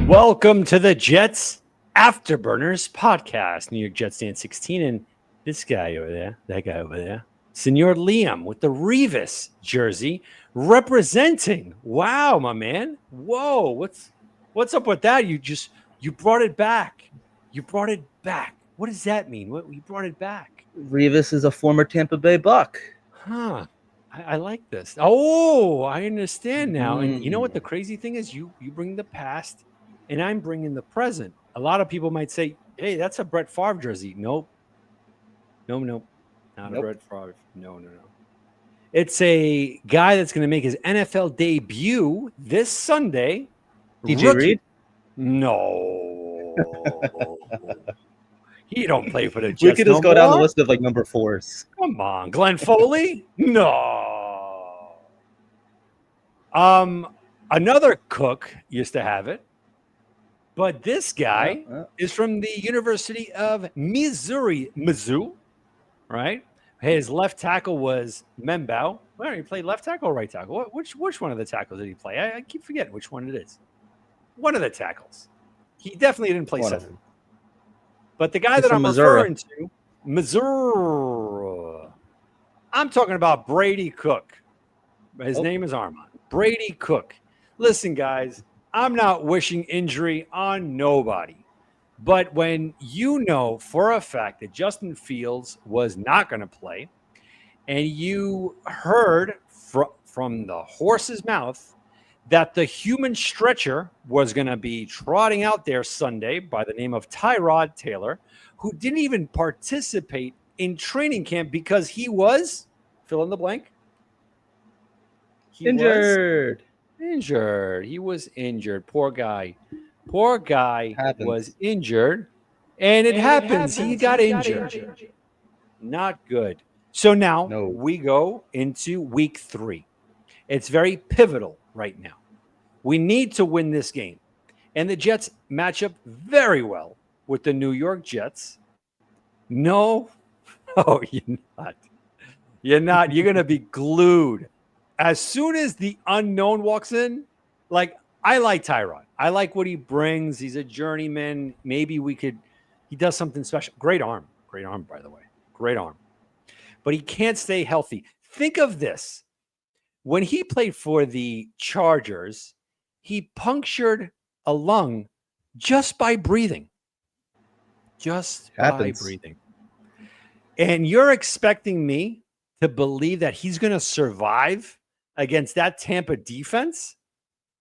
Welcome to the Jets Afterburners podcast. New York Jets stand 16, and this guy over there, that guy over there, Senor Liam with the Revis jersey representing. Wow, my man. Whoa, what's up with that? You brought it back. You brought it back. What does that mean? You brought it back? Revis is a former Tampa Bay Buck. Huh. I like this. Oh, I understand now. And you know what the crazy thing is? You bring the past, and I'm bringing the present. A lot of people might say, hey, that's a Brett Favre jersey. Nope. Not a Brett Favre. No. It's a guy that's going to make his NFL debut this Sunday. DJ Reed? No. He don't play for the Jets. We could just go down the list of like number 4s. Come on. Glenn Foley? No. Another Cook used to have it. But this guy is from the University of Missouri, Mizzou, right? His left tackle was Membao. Well, he played left tackle or right tackle? Which one of the tackles did he play? I keep forgetting which one it is. One of the tackles. He definitely didn't play center. But the guy that I'm referring to, Missouri. I'm talking about Brady Cook. His name is Armand. Brady Cook. Listen, guys. I'm not wishing injury on nobody. But when you know for a fact that Justin Fields was not going to play, and you heard from the horse's mouth that the human stretcher was going to be trotting out there Sunday by the name of Tyrod Taylor, who didn't even participate in training camp because he was, fill in the blank. Injured. He was injured. Poor guy was injured, and it happens. He got injured. Not good. So now we go into week 3. It's very pivotal right now. We need to win this game, and the Jets match up very well with the New York Jets. No, you're not. You're not. You're going to be glued. As soon as the unknown walks in, like, I like Tyrod. I like what he brings. He's a journeyman. Maybe he does something special. Great arm, by the way. Great arm. But he can't stay healthy. Think of this. When he played for the Chargers, he punctured a lung just by breathing. By breathing. And you're expecting me to believe that he's going to survive against that Tampa defense?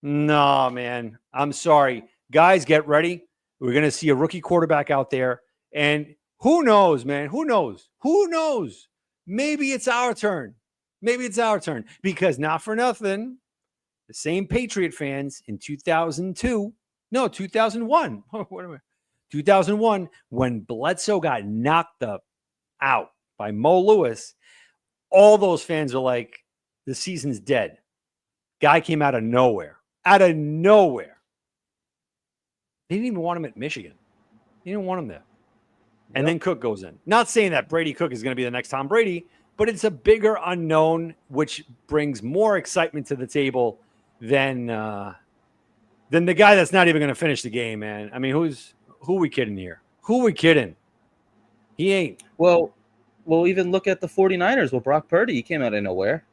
No, man. I'm sorry. Guys, get ready. We're going to see a rookie quarterback out there. And who knows, man? Who knows? Maybe it's our turn. Because not for nothing, the same Patriot fans in 2001. 2001, when Bledsoe got knocked out by Mo Lewis, all those fans are like, the season's dead. Guy came out of nowhere. They didn't even want him at Michigan. They didn't want him there. And then Cook goes in. Not saying that Brady Cook is going to be the next Tom Brady, but it's a bigger unknown, which brings more excitement to the table than the guy that's not even going to finish the game, man. I mean, who we kidding here? Who we kidding? He ain't. Well, even look at the 49ers with Brock Purdy. He came out of nowhere.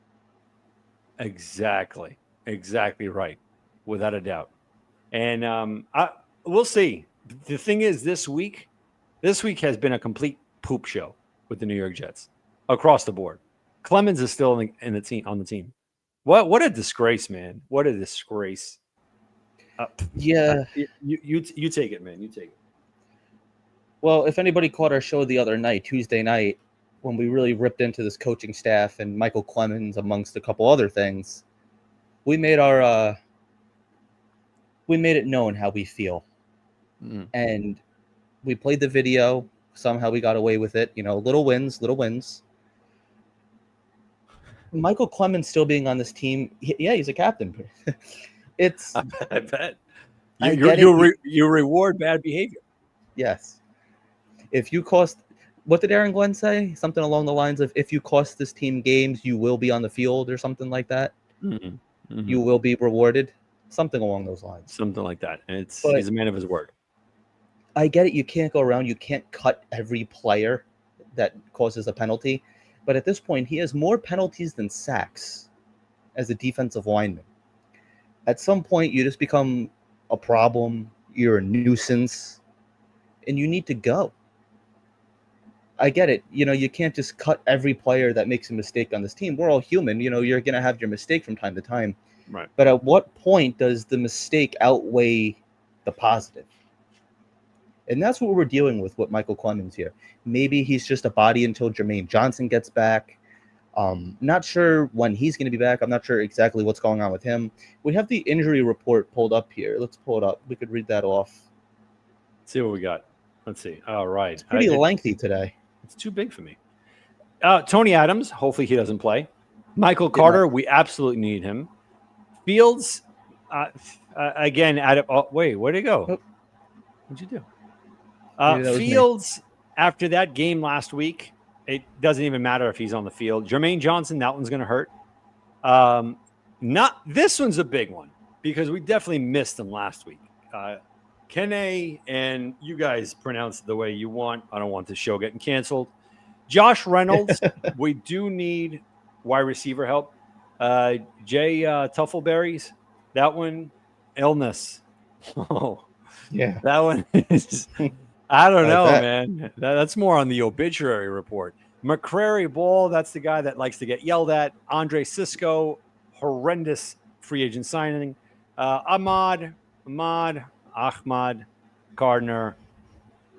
Exactly right, without a doubt. And we'll see. The thing is, this week has been a complete poop show with the New York Jets across the board. Clemens is still in the team on the team. What a disgrace, man! What a disgrace. Yeah, you take it, man. You take it. Well, if anybody caught our show the other night, Tuesday night, when we really ripped into this coaching staff and Michael Clemens, amongst a couple other things, we made it known how we feel, and we played the video. Somehow we got away with it. Little wins. Michael Clemens still being on this team, he's a captain. It's I bet you reward bad behavior. Yes. If you cost, what did Aaron Glenn say? Something along the lines of, if you cost this team games, you will be on the field or something like that. You will be rewarded. Something along those lines. Something like that. And he's a man of his word. I get it. You can't go around. You can't cut every player that causes a penalty. But at this point, he has more penalties than sacks as a defensive lineman. At some point, you just become a problem. You're a nuisance. And you need to go. I get it. You can't just cut every player that makes a mistake on this team. We're all human. You're going to have your mistake from time to time. Right. But at what point does the mistake outweigh the positive? And that's what we're dealing with Michael Clemens here. Maybe he's just a body until Jermaine Johnson gets back. Not sure when he's going to be back. I'm not sure exactly what's going on with him. We have the injury report pulled up here. Let's pull it up. We could read that off. Let's see what we got. Let's see. All right. It's pretty lengthy today. It's too big for me. Tony Adams, hopefully he doesn't play. Michael Carter, we absolutely need him. Fields, again, wait, where'd he go? Oh. What'd you do? Fields, after that game last week, it doesn't even matter if he's on the field. Jermaine Johnson, that one's going to hurt. This one's a big one because we definitely missed him last week. Kene, and you guys pronounce it the way you want. I don't want the show getting canceled. Josh Reynolds, we do need wide receiver help. Jay Tuffleberries, that one, illness. Oh, yeah. That one is, I don't know, man. That's more on the obituary report. McCrary Ball, that's the guy that likes to get yelled at. Andre Sisco, horrendous free agent signing. Ahmad Gardner.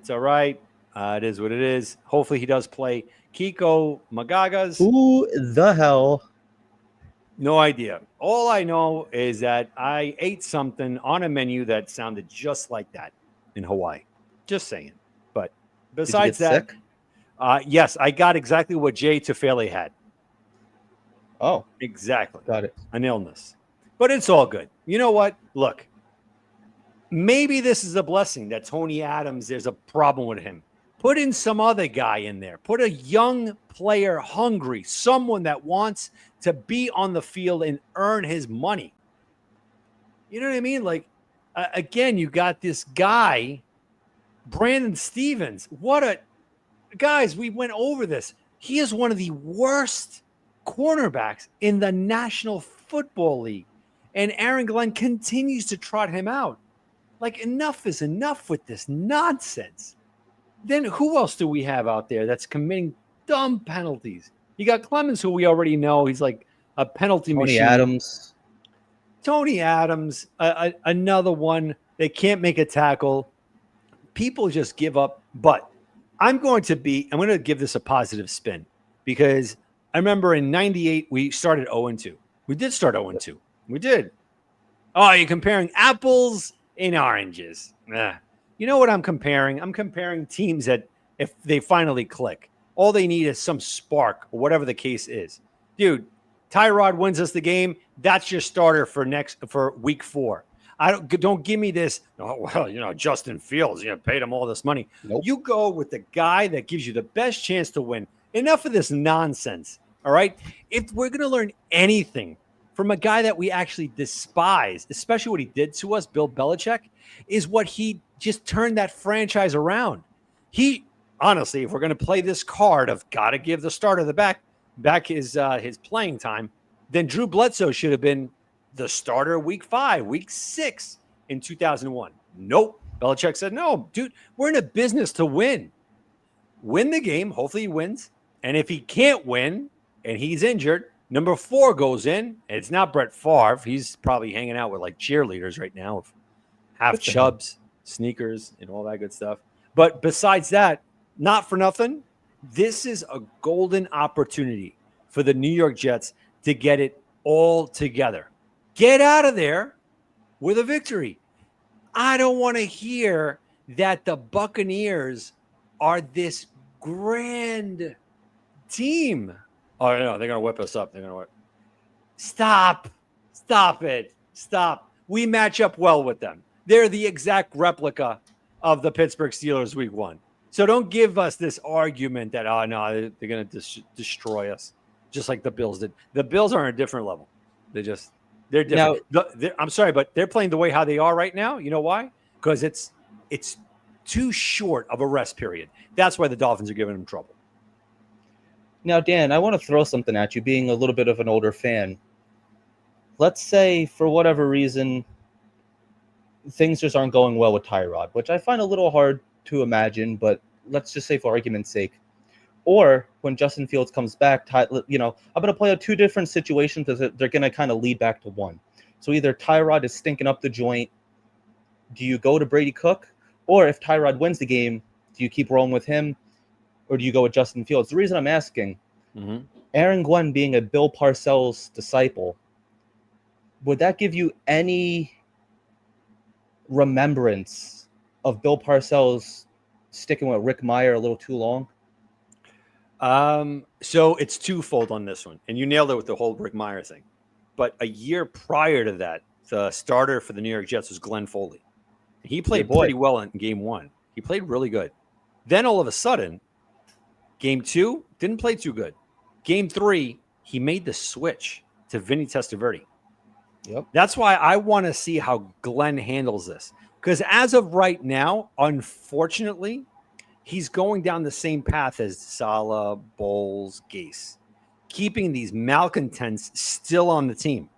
It's all right. It is what it is. Hopefully he does play. Kiko Magagas. Who the hell? No idea. All I know is that I ate something on a menu that sounded just like that in Hawaii. Just saying. But besides that, yes, I got exactly what Jay Tufele had. Oh. Exactly. Got it. An illness. But it's all good. You know what? Look. Maybe this is a blessing that Tony Adams, there's a problem with him. Put in some other guy in there. Put a young player hungry, someone that wants to be on the field and earn his money. You know what I mean? Like, again, you got this guy, Brandon Stevens. Guys, we went over this. He is one of the worst cornerbacks in the National Football League. And Aaron Glenn continues to trot him out. Like, enough is enough with this nonsense. Then who else do we have out there that's committing dumb penalties? You got Clemens, who we already know. He's like a penalty machine. Tony Adams, another one. They can't make a tackle. People just give up. But I'm going to give this a positive spin because I remember in 98, we started 0-2. We did start 0-2. We did. Oh, you're comparing apples and oranges. You know what I'm comparing? I'm comparing teams that if they finally click, all they need is some spark or whatever the case is. Dude, Tyrod wins us the game. That's your starter for week 4. Don't give me this. Oh, well, Justin Fields, paid him all this money. Nope. You go with the guy that gives you the best chance to win. Enough of this nonsense. All right. If we're going to learn anything from a guy that we actually despise, especially what he did to us, Bill Belichick, is what he just turned that franchise around. He honestly, if we're going to play this card of got to give the starter the back his playing time, then Drew Bledsoe should have been the starter week 5, week 6 in 2001. Nope. Belichick said, no, dude, we're in a business to win. Win the game. Hopefully he wins. And if he can't win, and he's injured. Number 4 goes in. And it's not Brett Favre. He's probably hanging out with like cheerleaders right now, with half chubs, sneakers, and all that good stuff. But besides that, not for nothing, this is a golden opportunity for the New York Jets to get it all together. Get out of there with a victory. I don't want to hear that the Buccaneers are this grand team. Oh, no, they're going to whip us up. They're going to whip. Stop it. Stop. We match up well with them. They're the exact replica of the Pittsburgh Steelers week 1. So don't give us this argument that, oh, no, they're going to destroy us, just like the Bills did. The Bills are on a different level. They're different. Now, I'm sorry, but they're playing the way how they are right now. You know why? Because it's too short of a rest period. That's why the Dolphins are giving them trouble. Now, Dan, I want to throw something at you, being a little bit of an older fan. Let's say, for whatever reason, things just aren't going well with Tyrod, which I find a little hard to imagine, but let's just say for argument's sake. Or when Justin Fields comes back, I'm going to play out 2 different situations because they're going to kind of lead back to one. So either Tyrod is stinking up the joint, do you go to Brady Cook? Or if Tyrod wins the game, do you keep rolling with him? Or do you go with Justin Fields? The reason I'm asking, Aaron Glenn being a Bill Parcells disciple, would that give you any remembrance of Bill Parcells sticking with Rick Meyer a little too long? So it's twofold on this one, and you nailed it with the whole Rick Meyer thing. But a year prior to that, the starter for the New York Jets was Glenn Foley. He played pretty well in game 1. He played really good. Then all of a sudden, game 2 didn't play too good. Game 3, he made the switch to Vinny Testaverde. Yep. That's why I want to see how Glenn handles this. Because as of right now, unfortunately, he's going down the same path as Saleh, Bowles, Gase, keeping these malcontents still on the team,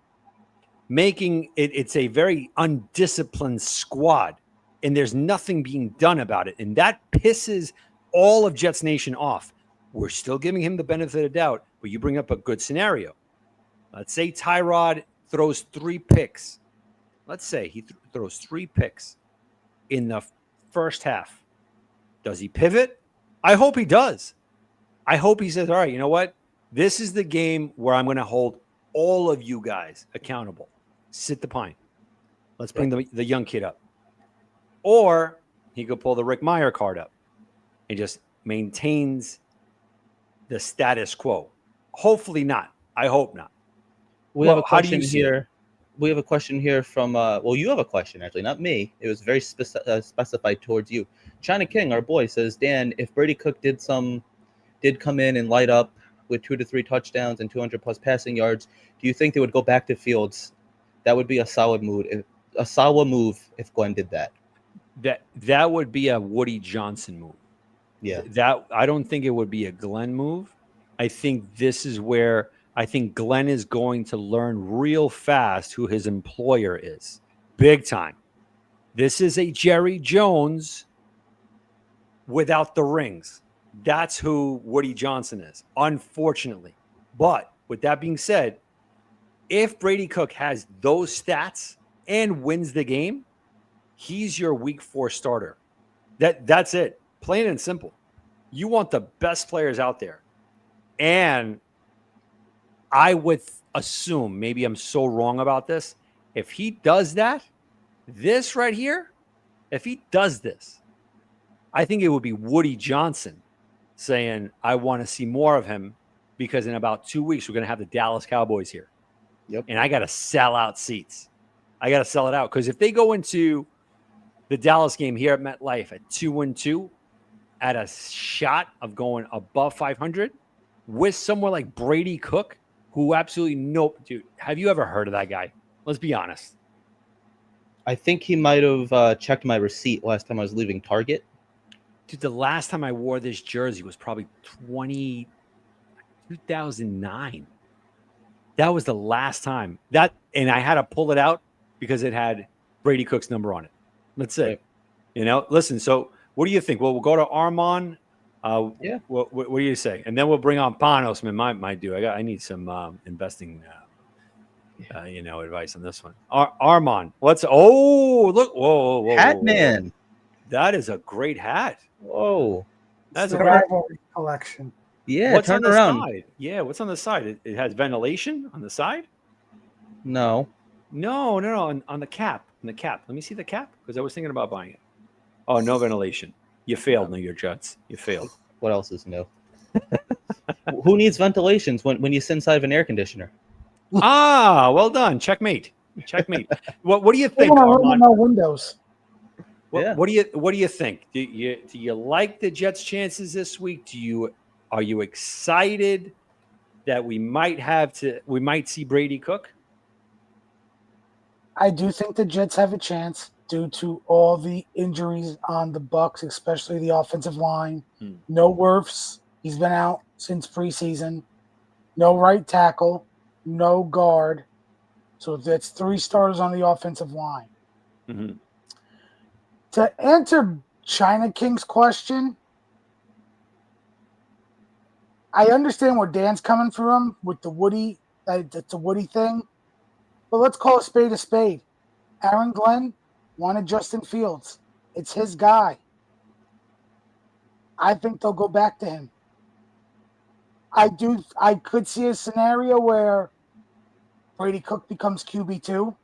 making it's a very undisciplined squad, and there's nothing being done about it. And that pisses all of Jets Nation off. We're still giving him the benefit of doubt, but you bring up a good scenario. Let's say Tyrod throws 3 picks. Let's say he throws 3 picks in the first half. Does he pivot? I hope he does. I hope he says, all right, you know what? This is the game where I'm going to hold all of you guys accountable. Sit the pine. Let's bring the young kid up. Or he could pull the Rick Meyer card up and just maintains the status quo. Hopefully not. I hope not. We have a question here. We have a question here from, you have a question, actually, not me. It was very specified towards you. China King, our boy, says, Dan, if Brady Cook did come in and light up with 2 to 3 touchdowns and 200-plus passing yards, do you think they would go back to Fields? That would be a solid move. If Glenn did that. That would be a Woody Johnson move. Yeah. That I don't think it would be a Glenn move. I think this is where I think Glenn is going to learn real fast who his employer is. Big time. This is a Jerry Jones without the rings. That's who Woody Johnson is, unfortunately. But with that being said, if Brady Cook has those stats and wins the game, he's your week 4 starter. That's it. Plain and simple. You want the best players out there. And I would assume, maybe I'm so wrong about this, if he does that, this right here, if he does this, I think it would be Woody Johnson saying, I want to see more of him because in about 2 weeks, we're going to have the Dallas Cowboys here. Yep. And I got to sell out seats. I got to sell it out because if they go into the Dallas game here at MetLife at 2-2 at a shot of going above 500 with someone like Brady Cook, who absolutely dude, have you ever heard of that guy? Let's be honest. I think he might have checked my receipt last time I was leaving Target. Dude, the last time I wore this jersey was probably 2009. That was the last time. And I had to pull it out because it had Brady Cook's number on it. Let's say, Right. listen, so what do you think? Well, we'll go to Armand Yeah. What do you say? And then we'll bring on Panos. Man, my dude. I need some investing, advice on this one. Armand, look, whoa, Hat man. That is a great hat. Whoa, that's a rivalry collection. Yeah, what's turn on the around. side? Yeah, what's on the side? It has ventilation on the side. No. On the cap. On the cap. Let me see the cap because I was thinking about buying it. Oh, no ventilation. You failed, New York Jets. You failed. What else is new? Who needs ventilations when you sit inside of an air conditioner? Well done. Checkmate. What do you think, Armand? No windows. What do you think? Do you like the Jets' chances this week? Are you excited that we might see Brady Cook? I do think the Jets have a chance due to all the injuries on the BUCS, especially the offensive line. No Wirfs. He's been out since preseason. No right tackle. No guard. So that's 3 starters on the offensive line. Mm-hmm. To answer China King's question, I understand where Dan's coming from with the Woody. It's a Woody thing. But let's call a spade a spade. Aaron Glenn wanted Justin Fields. It's his guy. I think they'll go back to him. I could see a scenario where Brady Cook becomes QB2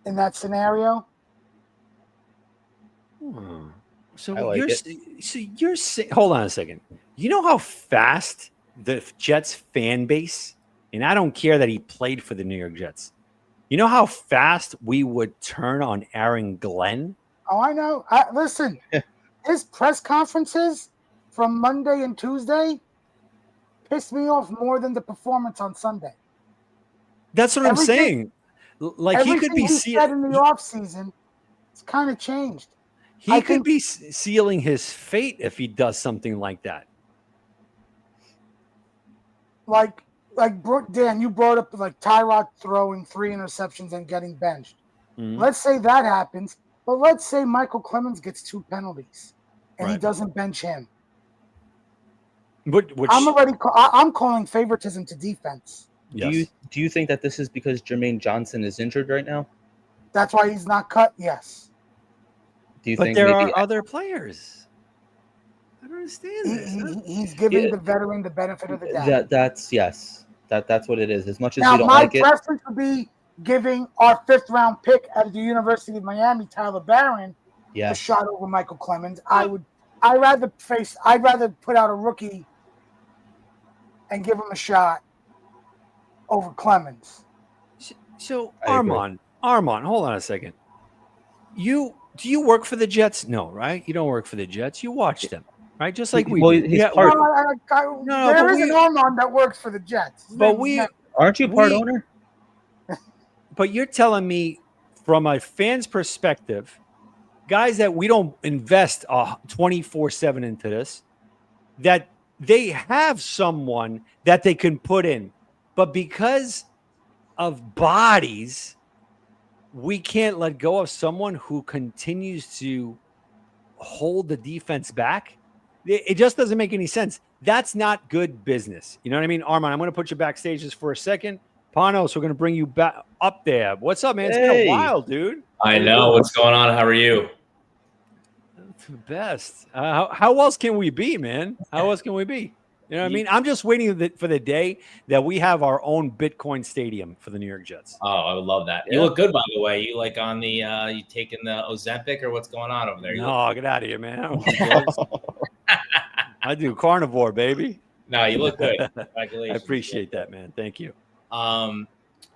in that scenario. So you're saying, hold on a second. You know how fast the Jets fan base, and I don't care that he played for the New York Jets. You know how fast we would turn on Aaron Glenn? Oh, I know. Listen, his press conferences from Monday and Tuesday pissed me off more than the performance on Sunday. That's what I'm saying. Like he could be said in the offseason, it's kind of changed. He could be sealing his fate if he does something like that. Like Dan, you brought up like Tyrod throwing 3 interceptions and getting benched. Mm-hmm. Let's say that happens, but let's say Michael Clemens gets 2 penalties and he doesn't bench him. I'm calling favoritism to defense. Yes. Do you think that this is because Jermaine Johnson is injured right now? That's why he's not cut. Yes. Do you but think there are other players? I don't understand this. He's giving the veteran the benefit of the doubt. That's what it is. As much as now, you don't like it. My preference would be giving our 5th round pick at the University of Miami, Tyler Barron, a shot over Michael Clemens. I'd rather put out a rookie and give him a shot over Clemens. So Armand, hold on a second. Do you work for the Jets? No, right? You don't work for the Jets. You watch them, right? Just like we do. There is an Armand that works for the Jets. Aren't you part owner? But you're telling me from a fan's perspective, guys that we don't invest 24/7 into this, that they have someone that they can put in, but because of bodies, we can't let go of someone who continues to hold the defense back. It just doesn't make any sense. That's not good business. You know what I mean? Armand, I'm going to put you backstage just for a second. Panos, we're going to bring you back up there. What's up, man? It's been a while, dude. I know. What's going on? How are you? The best. How else can we be, man? How else can we be? You know what I mean? I'm just waiting for the day that we have our own Bitcoin stadium for the New York Jets. Oh, I would love that. You look good, by the way. You like on the you taking the Ozempic or what's going on over there? No, get out of here, man. I do carnivore, baby. No, you look good. Congratulations. I appreciate that, man. Thank you. I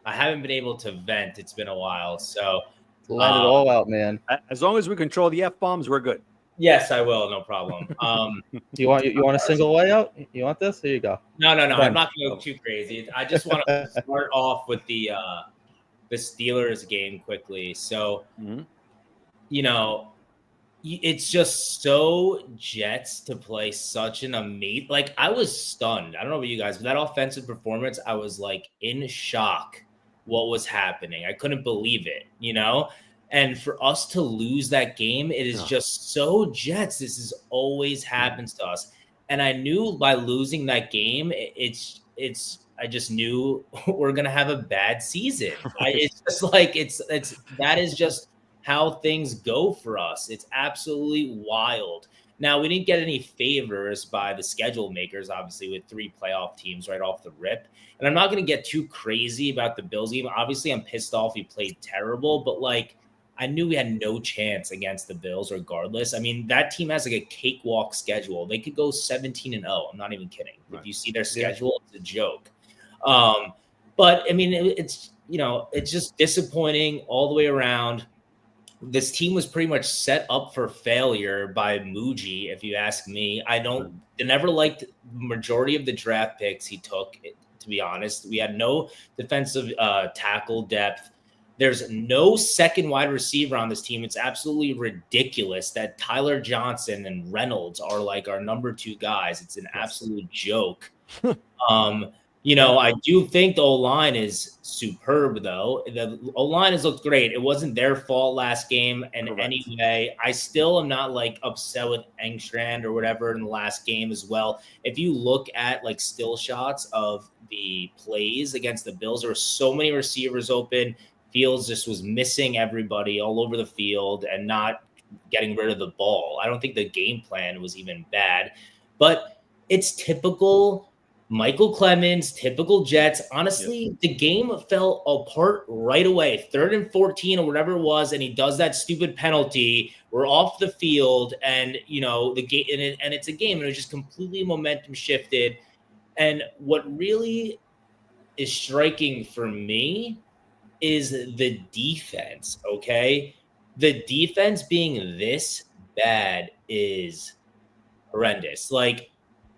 haven't been able to vent. It's been a while, so let it all out, man. As long as we control the F-bombs, we're good. Yes, I will. No problem. You want a single layout? You want this? Here you go. No. I'm not going to go too crazy. I just want to start off with the Steelers game quickly. So, it's just so Jets to play such an amazing. Like, I was stunned. I don't know about you guys, but that offensive performance, I was like in shock. What was happening? I couldn't believe it. And for us to lose that game, it is just so Jets. This is always happens to us. And I knew by losing that game, I just knew we're gonna have a bad season. It's just like that is just how things go for us. It's absolutely wild. Now, we didn't get any favors by the schedule makers, obviously, with 3 playoff teams right off the rip. And I'm not going to get too crazy about the Bills game. Obviously, I'm pissed off we played terrible, but like I knew we had no chance against the Bills regardless. I mean, that team has like a cakewalk schedule. They could go 17-0. I'm not even kidding. Right. If you see their schedule, it's a joke. But I mean, it's just disappointing all the way around. This team was pretty much set up for failure by Muji, if you ask me. I never liked the majority of the draft picks he took, to be honest. We had no defensive tackle depth. There's no second wide receiver on this team. It's absolutely ridiculous that Tyler Johnson and Reynolds are like our number 2 guys. It's an absolute joke. I do think the O-line is superb, though. The O-line has looked great. It wasn't their fault last game. And anyway, I still am not like upset with Engstrand or whatever in the last game as well. If you look at like still shots of the plays against the Bills, there were so many receivers open. Fields just was missing everybody all over the field and not getting rid of the ball. I don't think the game plan was even bad, but it's typical Michael Clemens, typical Jets. Honestly, the game fell apart right away. 3rd and 14 or whatever it was, and he does that stupid penalty. We're off the field, and the game, and it's a game, and it was just completely momentum shifted. And what really is striking for me is the defense. Okay, the defense being this bad is horrendous. Like,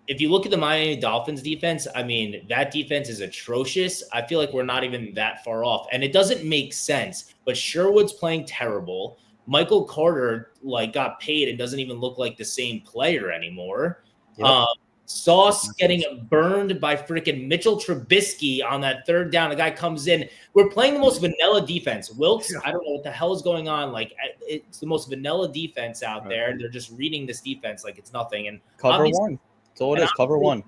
if you look at the Miami Dolphins defense, I mean, that defense is atrocious. I feel like we're not even that far off. And it doesn't make sense. But Sherwood's playing terrible. Michael Carter, got paid and doesn't even look like the same player anymore. Yep. Sauce getting burned by freaking Mitchell Trubisky on that 3rd down. The guy comes in. We're playing the most vanilla defense. Wilkes, I don't know what the hell is going on. Like, it's the most vanilla defense out there. They're just reading this defense like it's nothing. And cover 1. So it is cover 1.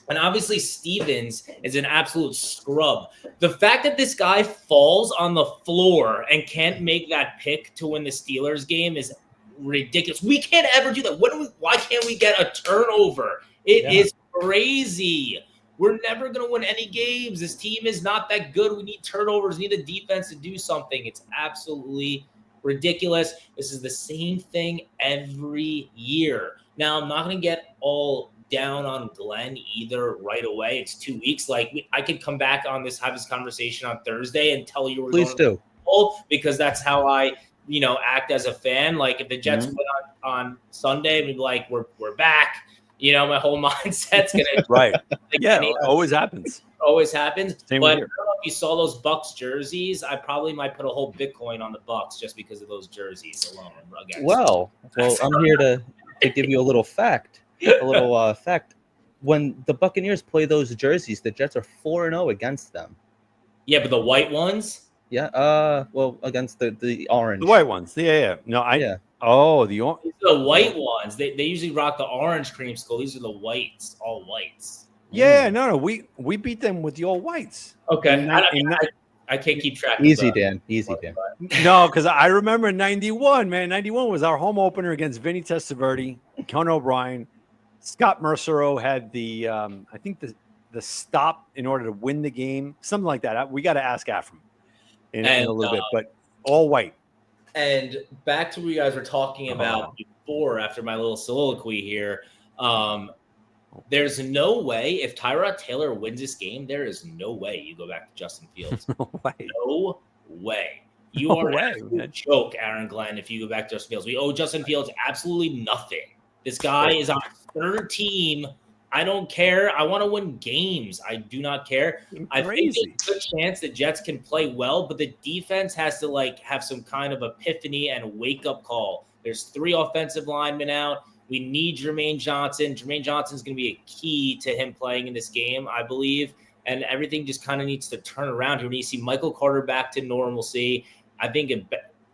And obviously Stevens is an absolute scrub. The fact that this guy falls on the floor and can't make that pick to win the Steelers game is ridiculous. We can't ever do that. Why can't we get a turnover? It is crazy. We're never going to win any games. This team is not that good. We need turnovers. We need the defense to do something. It's absolutely ridiculous. This is the same thing every year. Now, I'm not going to get all down on Glenn either right away. It's 2 weeks. Like, I could come back on this, have this conversation on Thursday and tell you we're Please going do. Because that's how I, act as a fan. Like, if the Jets win on Sunday, we'd be like, we're back. My whole mindset's going to. Right. Always happens. Always happens. Same but I here. don't know if you saw those BUCS jerseys. I probably might put a whole Bitcoin on the BUCS just because of those jerseys alone. Well, I'm here to give you a little fact. Fact. When the Buccaneers play those jerseys, the Jets are 4-0 against them. Yeah, but the white ones? Yeah. Against the orange. The white ones. Yeah. No, Oh, the white ones. They usually rock the orange creamsicle. These are the whites, all whites. Yeah, no. We beat them with the all whites. Okay. I can't keep track. Easy, Dan. No, because I remember 91, man. 91 was our home opener against Vinny Testaverde, Conan O'Brien. Scott Mercero had the, I think the stop in order to win the game, something like that. We got to ask Afram in a little bit, but all white. And back to what you guys were talking about before, after my little soliloquy here, there's no way if Tyrod Taylor wins this game, there is no way you go back to Justin Fields. No way. You are a joke, Aaron Glenn, if you go back to Justin Fields. We owe Justin Fields absolutely nothing. This guy is on our 3rd team. I don't care. I want to win games. I do not care. I think there's a good chance the Jets can play well, but the defense has to have some kind of epiphany and wake-up call. There's 3 offensive linemen out. We need Jermaine Johnson. Jermaine Johnson is going to be a key to him playing in this game, I believe. And everything just kind of needs to turn around here. We need to see Michael Carter back to normalcy. I think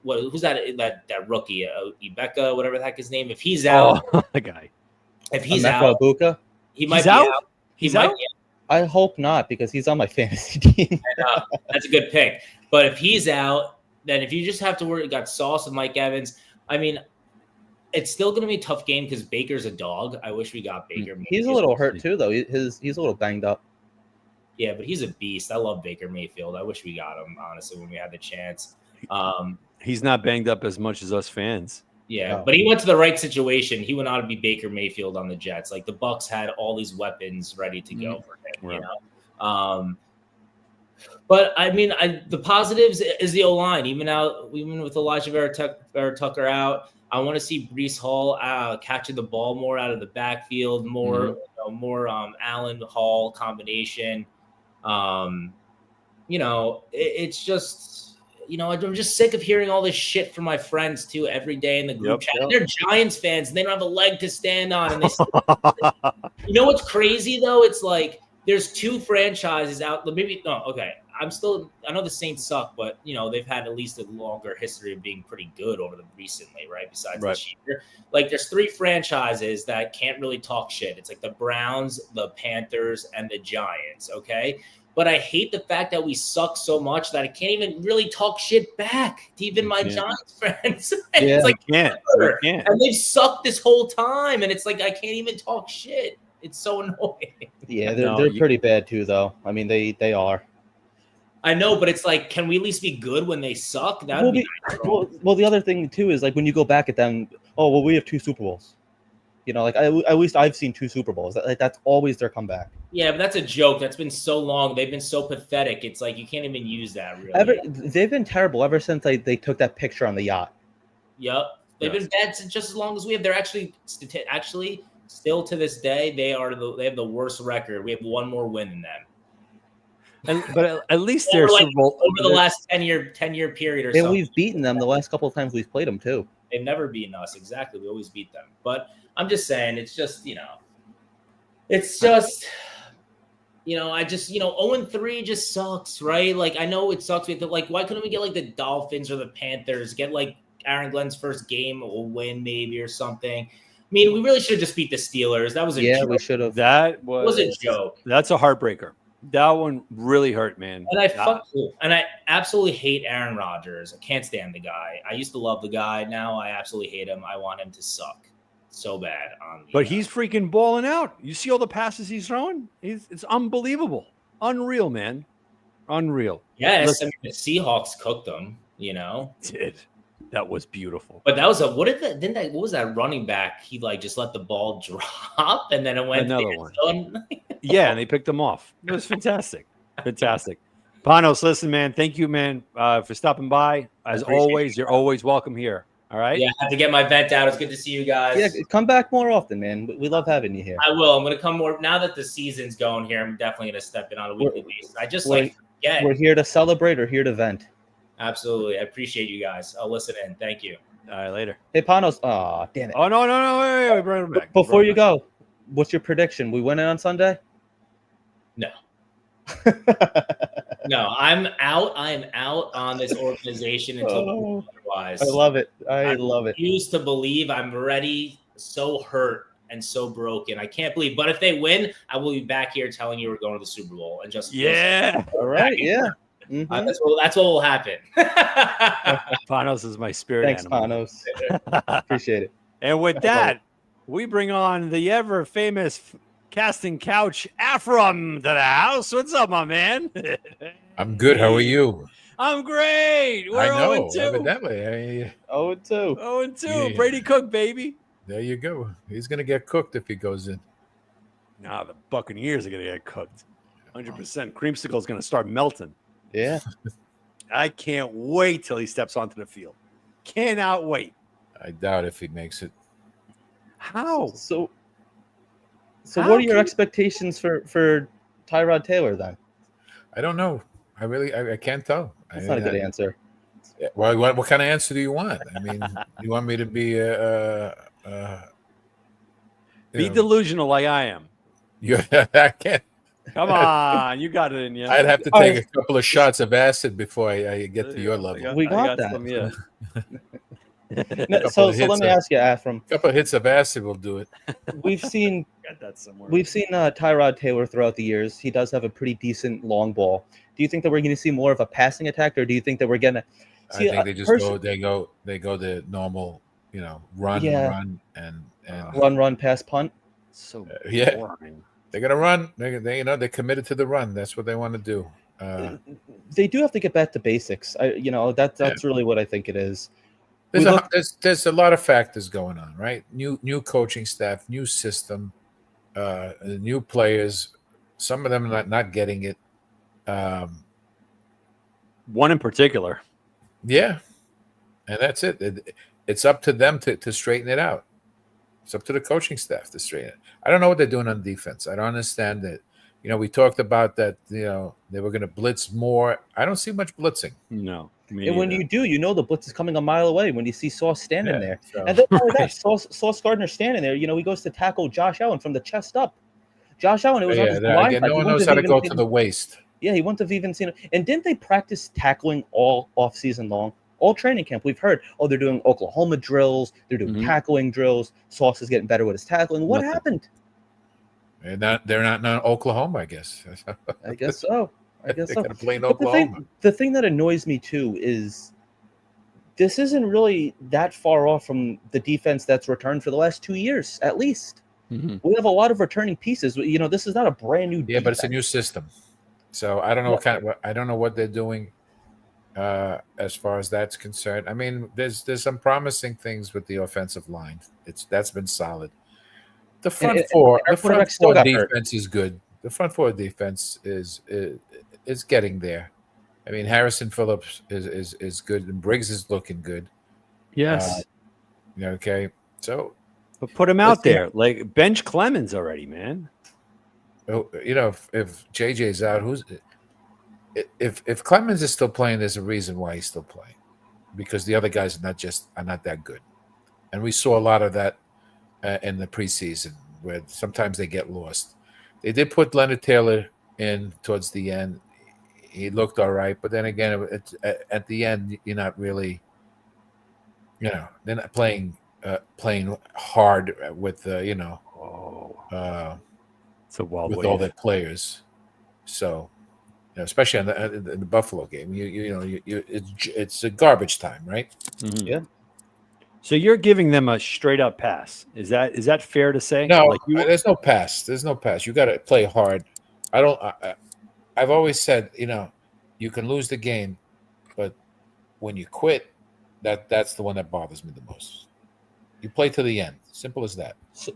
who's that rookie, Ibeka, whatever the heck his name. If he's out, the guy. If he's Emeka out, Ibuka? he might be out. He's out. I hope not, because he's on my fantasy team. That's a good pick. But if he's out, then if you just have to worry, you got Sauce and Mike Evans. I mean, it's still going to be a tough game because Baker's a dog. I wish we got Baker. He's a little hurt too, though. He's a little banged up. Yeah, but he's a beast. I love Baker Mayfield. I wish we got him, honestly, when we had the chance. He's not banged up as much as us fans. Yeah, but he went to the right situation. He went out to be Baker Mayfield on the Jets. Like the Bucs had all these weapons ready to go for him, you know. But I mean, the positives is the O-line. Even with Elijah Vera Tucker out, I want to see Breece Hall catching the ball more out of the backfield, more Allen Hall combination. It's just. I'm just sick of hearing all this shit from my friends too every day in the group chat. They're Giants fans and they don't have a leg to stand on. And you know what's crazy though? It's like there's two franchises out. I know the Saints suck, but they've had at least a longer history of being pretty good over recently, right? Besides this year, like there's three franchises that can't really talk shit. It's like the Browns, the Panthers, and the Giants. Okay. But I hate the fact that we suck so much that I can't even really talk shit back to even my Giants friends. It's like, and they've sucked this whole time. And it's like, I can't even talk shit. It's so annoying. Yeah, they're pretty bad too, though. I mean, they are. I know, but it's like, can we at least be good when they suck? That would be nice. Well, the other thing too is like when you go back at them, we have 2 Super Bowls. At least I've seen 2 Super Bowls. That's always their comeback. Yeah, but that's a joke. That's been so long. They've been so pathetic. It's like you can't even use that, really. They've been terrible ever since they took that picture on the yacht. Yep. They've been bad since just as long as we have. They're actually still to this day, they have the worst record. We have one more win than them. But at least they're Super Bowl over the last 10-year period or something. We've beaten them the last couple of times we've played them too. They've never beaten us. Exactly. We always beat them. But I'm just saying, it's just, it's just, I just, 0-3 just sucks, right? Like, I know it sucks. Why couldn't we get like the Dolphins or the Panthers, get like Aaron Glenn's first game, a win maybe or something? I mean, we really should have just beat the Steelers. That was a joke. We should have. That was a joke. That's a heartbreaker. That one really hurt, man. And I absolutely hate Aaron Rodgers. I can't stand the guy. I used to love the guy. Now I absolutely hate him. I want him to suck so bad. But he's freaking balling out. You see all the passes he's throwing? It's unbelievable. Unreal, man. Unreal. Yes, the Seahawks cooked them, Did. That was beautiful. But that was what was that running back? He just let the ball drop and then it went another one. Yeah, and they picked him off. It was fantastic. Fantastic. Panos, listen, man. Thank you, man, for stopping by. As always, you're always welcome here. All right. Yeah, I had to get my vent out. It's good to see you guys. Yeah, come back more often, man. We love having you here. I will. I'm gonna come more now that the season's going here. I'm definitely gonna step in on a weekly basis. I just forget. We're here to celebrate or here to vent. Absolutely. I appreciate you guys. I'll listen in. Thank you. All right, later. Hey, Panos. Oh, damn it. Oh, no. Wait, bring him back. Before you go, what's your prediction? We win it on Sunday? No. No, I'm out. I am out on this organization until otherwise. I love it. I love it. I refuse to believe. I'm already so hurt and so broken. I can't believe. But if they win, I will be back here telling you we're going to the Super Bowl and just all right. Yeah. Mm-hmm. That's what will happen. Panos is my spirit animal. Thanks, Panos. Appreciate it. And with that, we bring on the ever famous casting couch Afram to the house. What's up, my man? I'm good. How are you? I'm great. We're 0-2. Evidently. 0-2. 0-2. Yeah. Brady Cook, baby. There you go. He's going to get cooked if he goes in. No, the Buccaneers are going to get cooked. 100%. Creamsicle's going to start melting. Yeah. I can't wait till he steps onto the field. Cannot wait. I doubt if he makes it. How? So what are your expectations for Tyrod Taylor then? I don't know. I can't tell. That's not a good answer. Well, what kind of answer do you want? I mean, you want me to be be delusional like I am. I can't. Come on, you got it in you. I'd have to All take right. a couple of shots of acid before I get to your level. We got that. Some, yeah. No, so let me ask you, Afram. A couple of hits of acid will do it. We've seen Got that somewhere. Tyrod Taylor throughout the years. He does have a pretty decent long ball. Do you think that we're going to see more of a passing attack, or do you think that we're going to see? I think they just go the normal, run and run, pass, punt. So yeah. boring. They're gonna run. They're committed to the run. That's what they want to do. They do have to get back to basics. That's really what I think it is. There's a lot of factors going on, right? New coaching staff, new system, new players. Some of them not getting it. One in particular. Yeah, and that's it. It's up to them to straighten it out. It's up to the coaching staff to straighten it. I don't know what they're doing on defense. I don't understand it. We talked about that. They were going to blitz more. I don't see much blitzing. No. And when you do, the blitz is coming a mile away when you see Sauce standing there. So. And then that Sauce Gardner standing there, he goes to tackle Josh Allen from the chest up. Josh Allen, it was on his line. No one knows how to go to the waist. Yeah, he wouldn't have even seen it. And didn't they practice tackling all off-season long? All training camp, we've heard, they're doing Oklahoma drills. They're doing tackling drills. Sauce is getting better with his tackling. What happened? They're not in Oklahoma, I guess. I guess so. They're going to play in Oklahoma. The thing that annoys me, too, is this isn't really that far off from the defense that's returned for the last 2 years, at least. Mm-hmm. We have a lot of returning pieces. This is not a brand new defense. Yeah, but it's a new system. So I don't know I don't know what they're doing as far as that's concerned. I mean, there's some promising things with the offensive line. That's been solid. The front four defense is good. The front four defense is getting there. I mean, Harrison Phillips is good, and Briggs is looking good. Yes. Okay. So, but put him out there, like bench Clemens already, man. If JJ's out, if Clemens is still playing, there's a reason why he's still playing, because the other guys are not that good, and we saw a lot of that in the preseason, where sometimes they get lost. They did put Leonard Taylor in towards the end. He looked all right, but then again, at the end, you're not really, they're not playing hard with it's a wild with wave. all their players. So, especially in the Buffalo game, it's a garbage time, right? Mm-hmm. Yeah. So you're giving them a straight up pass. Is that fair to say? No, there's no pass. There's no pass. You got to play hard. I've always said, you can lose the game, but when you quit, that's the one that bothers me the most. You play to the end. Simple as that. So,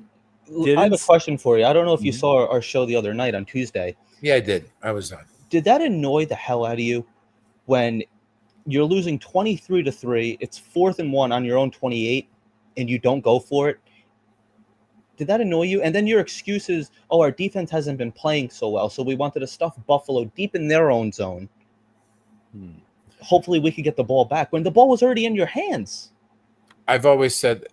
I have a question for you. I don't know if you saw our show the other night on Tuesday. Yeah, I did. I was on. Did that annoy the hell out of you when you're losing 23-3, it's 4th and 1 on your own 28, and you don't go for it? Did that annoy you? And then your excuse is, our defense hasn't been playing so well, so we wanted to stuff Buffalo deep in their own zone. Hopefully we could get the ball back when the ball was already in your hands. I've always said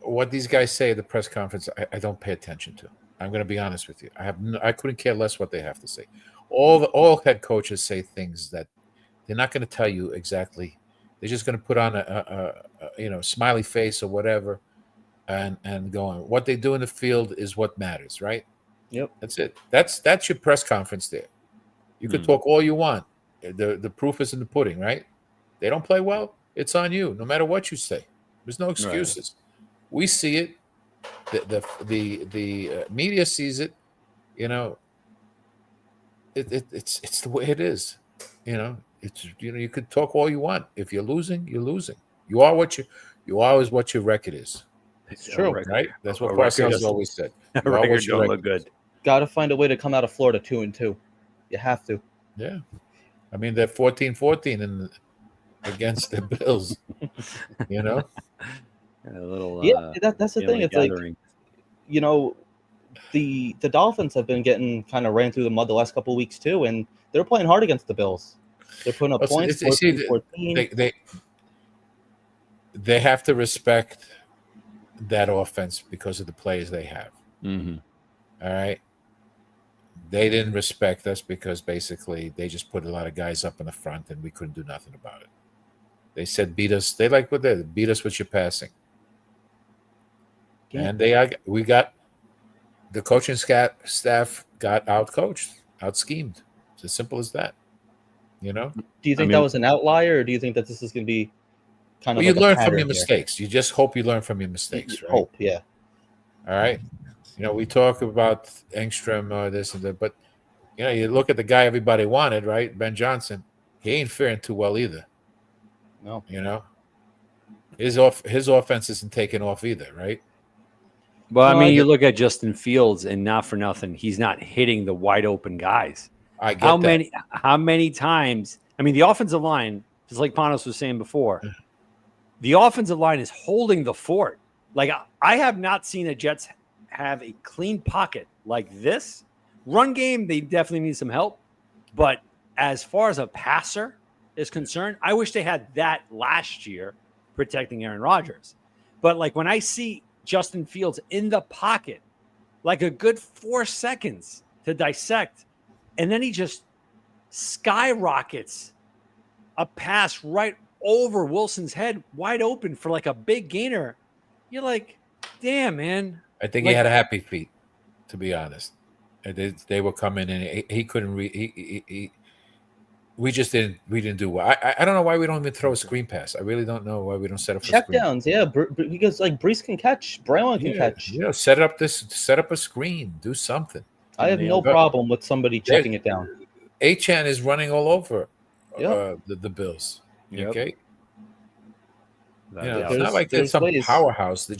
what these guys say at the press conference, I don't pay attention to. I'm going to be honest with you. I couldn't care less what they have to say. All head coaches say things that they're not going to tell you exactly. They're just going to put on a smiley face or whatever, and go on. What they do in the field is what matters, right? Yep, that's it. That's your press conference there. You could talk all you want. The proof is in the pudding, right? They don't play well. It's on you, no matter what you say. There's no excuses. Right. We see it. The media sees it. It's the way it is. You could talk all you want. If you're losing, you're losing. You are what your record is. It's true, right? That's what Parcells always said. Record don't look good. Got to find a way to come out of Florida 2-2. You have to. Yeah, I mean they're 14-14 against the Bills. A little. That's the thing. It's gathering. Like, the Dolphins have been getting kind of ran through the mud the last couple of weeks too, and they're playing hard against the Bills. They're putting up points. 14. They have to respect that offense because of the players they have. Mm-hmm. All right. they didn't respect us because basically they just put a lot of guys up in the front and we couldn't do nothing about it. They said beat us. They like what they beat us with your passing. Yeah. And we got the coaching staff got out-coached, out-schemed. It's as simple as that. You know? Do you think that was an outlier, or do you think that this is going to be kind of you like learn a from pattern your mistakes. You just hope you learn from your mistakes, right? Hope, yeah. All right. You know, we talk about Engstrom, this and that, but you know, you look at the guy everybody wanted, right? Ben Johnson. He ain't faring too well either. No. You know, his offense isn't taking off either, right? Well, I mean, you look at Justin Fields, and not for nothing, he's not hitting the wide open guys. I get that. How many times? I mean, the offensive line, just like Panos was saying before, the offensive line is holding the fort. Like, I have not seen the Jets have a clean pocket like this. Run game, they definitely need some help. But as far as a passer is concerned, I wish they had that last year protecting Aaron Rodgers. But like when I see Justin Fields in the pocket, like a good 4 seconds to dissect, and then he just skyrockets a pass right over Wilson's head, wide open for like a big gainer. You're like, damn, man. I think he had a happy feet, to be honest. They were coming in. He couldn't we didn't do well. I don't know why we don't even throw a screen pass. I really don't know why we don't set up check downs. Yeah, because like Brees can catch, Brown can catch. Yeah, set up a screen, do something. I have no problem with somebody checking it down. Achan is running all over the Bills. Yep. Okay. You know, it's not like they're some powerhouse.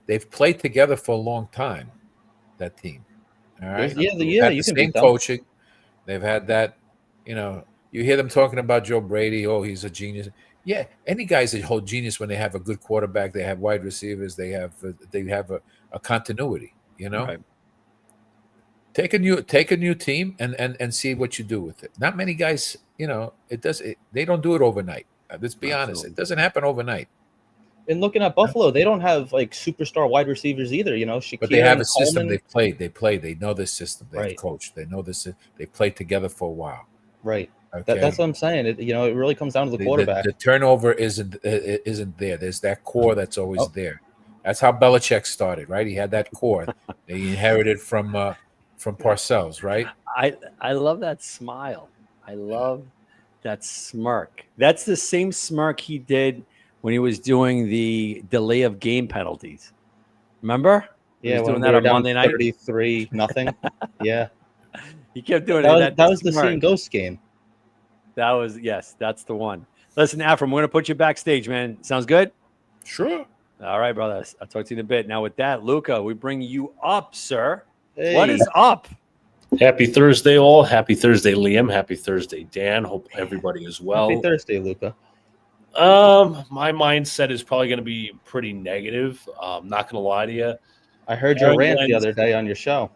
They've played together for a long time, that team. All right. You can same coaching. They've had that, you know, you hear them talking about Joe Brady. Oh, he's a genius. Yeah, any guy's a whole genius when they have a good quarterback. They have wide receivers. They have a continuity. You know, right. Take a new team and see what you do with it. Not many guys, you know, they don't do it overnight. Let's be honest. It doesn't happen overnight. And looking at Buffalo, they don't have like superstar wide receivers either. You know, but they have a system. They play. They know this system. They've coached. They know this. They played together for a while. Right. Okay. That's what I'm saying. It really comes down to the quarterback. The turnover isn't there. There's that core that's always there. That's how Belichick started, right? He had that core. He inherited from Parcells, right? I love that smile. I love that smirk. That's the same smirk he did when he was doing the delay of game penalties. Remember? He was doing that on Monday night. 33-0. Yeah. He kept doing that. That was the same Ghost game. That's the one. Listen, Afram, we're going to put you backstage, man. Sounds good? Sure. All right, brother. I'll talk to you in a bit. Now with that, Luca, we bring you up, sir. Hey. What is up? Happy Thursday, all. Happy Thursday, Liam. Happy Thursday, Dan. Hope everybody is well. Happy Thursday, Luca. My mindset is probably going to be pretty negative. Not going to lie to you. I heard your rant the other day on your show.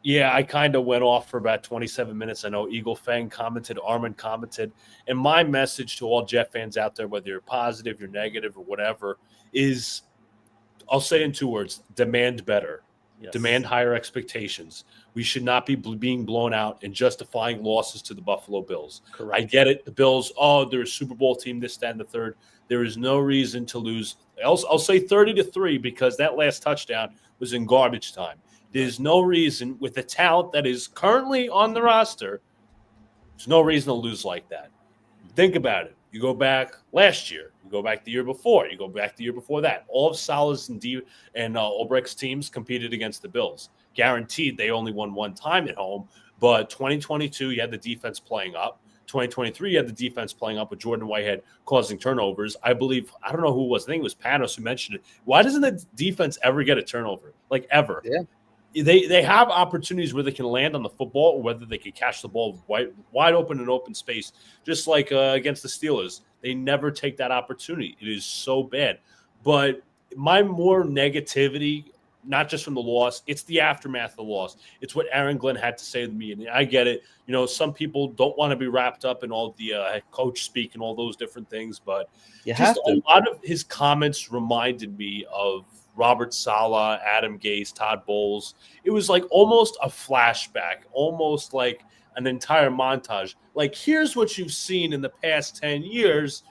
Yeah, I kind of went off for about 27 minutes. I know Eagle Fang commented, Armin commented. And my message to all Jet fans out there, whether you're positive, you're negative, or whatever, is I'll say in 2 words, demand better. Yes. Demand higher expectations. We should not be being blown out and justifying losses to the Buffalo Bills. Correct. I get it. The Bills, they're a Super Bowl team, this, that, and the third. There is no reason to lose. I'll say 30-3 because that last touchdown was in garbage time. There's no reason with the talent that is currently on the roster, there's no reason to lose like that. Think about it. You go back last year. You go back the year before. You go back the year before that. All of Salah's and Ulbricht's teams competed against the Bills. Guaranteed they only won one time at home. But 2022, you had the defense playing up. 2023, you had the defense playing up with Jordan Whitehead causing turnovers. I believe, I don't know who it was. I think it was Panos who mentioned it. Why doesn't the defense ever get a turnover? Like ever? Yeah. They have opportunities where they can land on the football or whether they can catch the ball wide open in open space, just like against the Steelers. They never take that opportunity. It is so bad. But my more negativity, not just from the loss, it's the aftermath of the loss. It's what Aaron Glenn had to say to me. And I get it. You know, some people don't want to be wrapped up in all the coach speak and all those different things. But a lot of his comments reminded me of Robert Saleh, Adam Gase, Todd Bowles. It was like almost a flashback, almost like an entire montage. Like, here's what you've seen in the past 10 years.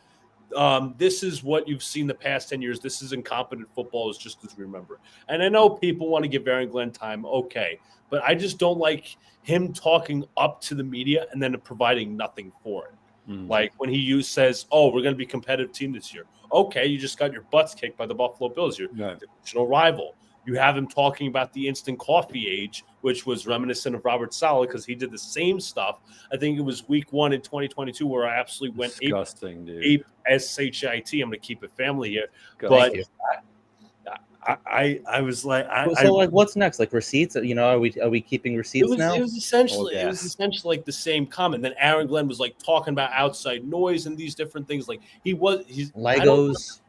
This is what you've seen the past 10 years. This is incompetent football, is just as we remember. And I know people want to give Aaron Glenn time. Okay. But I just don't like him talking up to the media and then providing nothing for it. Like when he says, "Oh, we're going to be a competitive team this year." Okay, you just got your butts kicked by the Buffalo Bills, your divisional rival. You have him talking about the instant coffee age, which was reminiscent of Robert Saleh because he did the same stuff. I think it was week 1 in 2022 where I absolutely went disgusting, dude. ape S-H-I-T. I'm going to keep it family here. But I was like, like, what's next? Like receipts? You know, are we keeping receipts now? It was essentially like the same comment. Then Aaron Glenn was like talking about outside noise and these different things. Like he's Legos.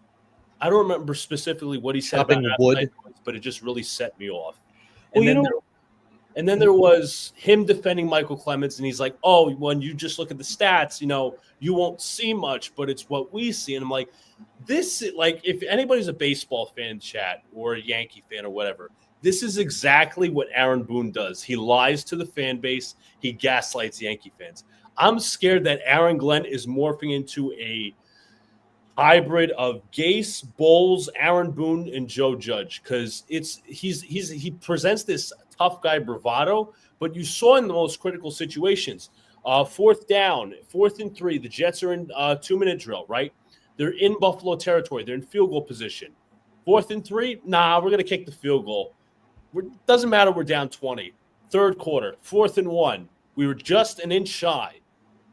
I don't remember specifically what he said about wood, noise, but it just really set me off. And then there was him defending Michael Clemens, and he's like, "Oh, when you just look at the stats, you know, you won't see much, but it's what we see." And I'm like, this, like, if anybody's a baseball fan, chat, or a Yankee fan or whatever, this is exactly what Aaron Boone does. He lies to the fan base. He gaslights Yankee fans. I'm scared that Aaron Glenn is morphing into a hybrid of Gase, Bowles, Aaron Boone, and Joe Judge, because he presents this tough guy bravado, but you saw in the most critical situations, 4th down, 4th and 3, the Jets are in 2-minute drill, right? They're in Buffalo territory. They're in field goal position. 4th and 3, nah, we're going to kick the field goal. Doesn't matter, we're down 20. 3rd quarter, 4th and 1. We were just an inch shy.